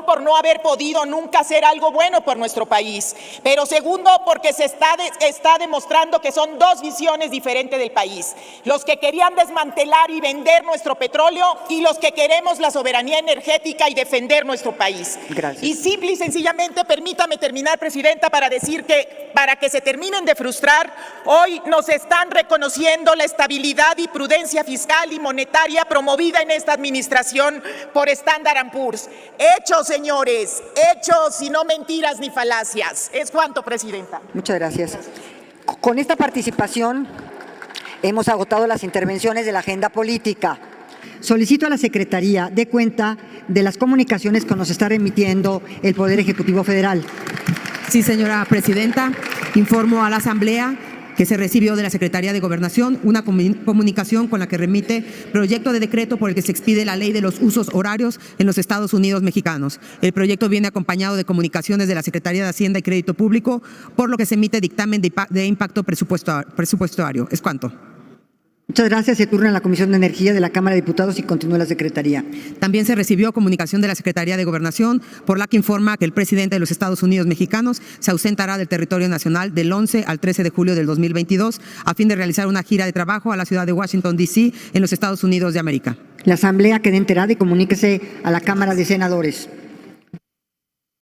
por no haber podido nunca hacer algo bueno por nuestro país. Pero segundo, porque se está demostrando que son 2 visiones diferentes del país. Los que querían desmantelar y vender nuestro petróleo y los que queremos la soberanía energética y defender nuestro país. Gracias. Y simple y sencillamente, permítame terminar, presidenta, para decir que para que se terminen de frustrar, hoy nos están reconociendo la estabilidad y prudencia fiscal y monetaria promovida en esta administración por Standard & Poor's. Hechos, señores, hechos y no mentiras ni falacias. Es cuanto, presidenta. Muchas gracias. Con esta participación hemos agotado las intervenciones de la agenda política. Solicito a la Secretaría dé cuenta de las comunicaciones que nos está remitiendo el Poder Ejecutivo Federal. Sí, señora presidenta. Informo a la Asamblea que se recibió de la Secretaría de Gobernación una comunicación con la que remite proyecto de decreto por el que se expide la ley de los usos horarios en los Estados Unidos mexicanos. El proyecto viene acompañado de comunicaciones de la Secretaría de Hacienda y Crédito Público, por lo que se emite dictamen de impacto presupuestario. Es cuanto. Muchas gracias. Se turna en la Comisión de Energía de la Cámara de Diputados y continúa la Secretaría. También se recibió comunicación de la Secretaría de Gobernación, por la que informa que el presidente de los Estados Unidos mexicanos se ausentará del territorio nacional del 11 al 13 de julio del 2022 a fin de realizar una gira de trabajo a la ciudad de Washington, D.C., en los Estados Unidos de América. La Asamblea queda enterada y comuníquese a la Cámara de Senadores.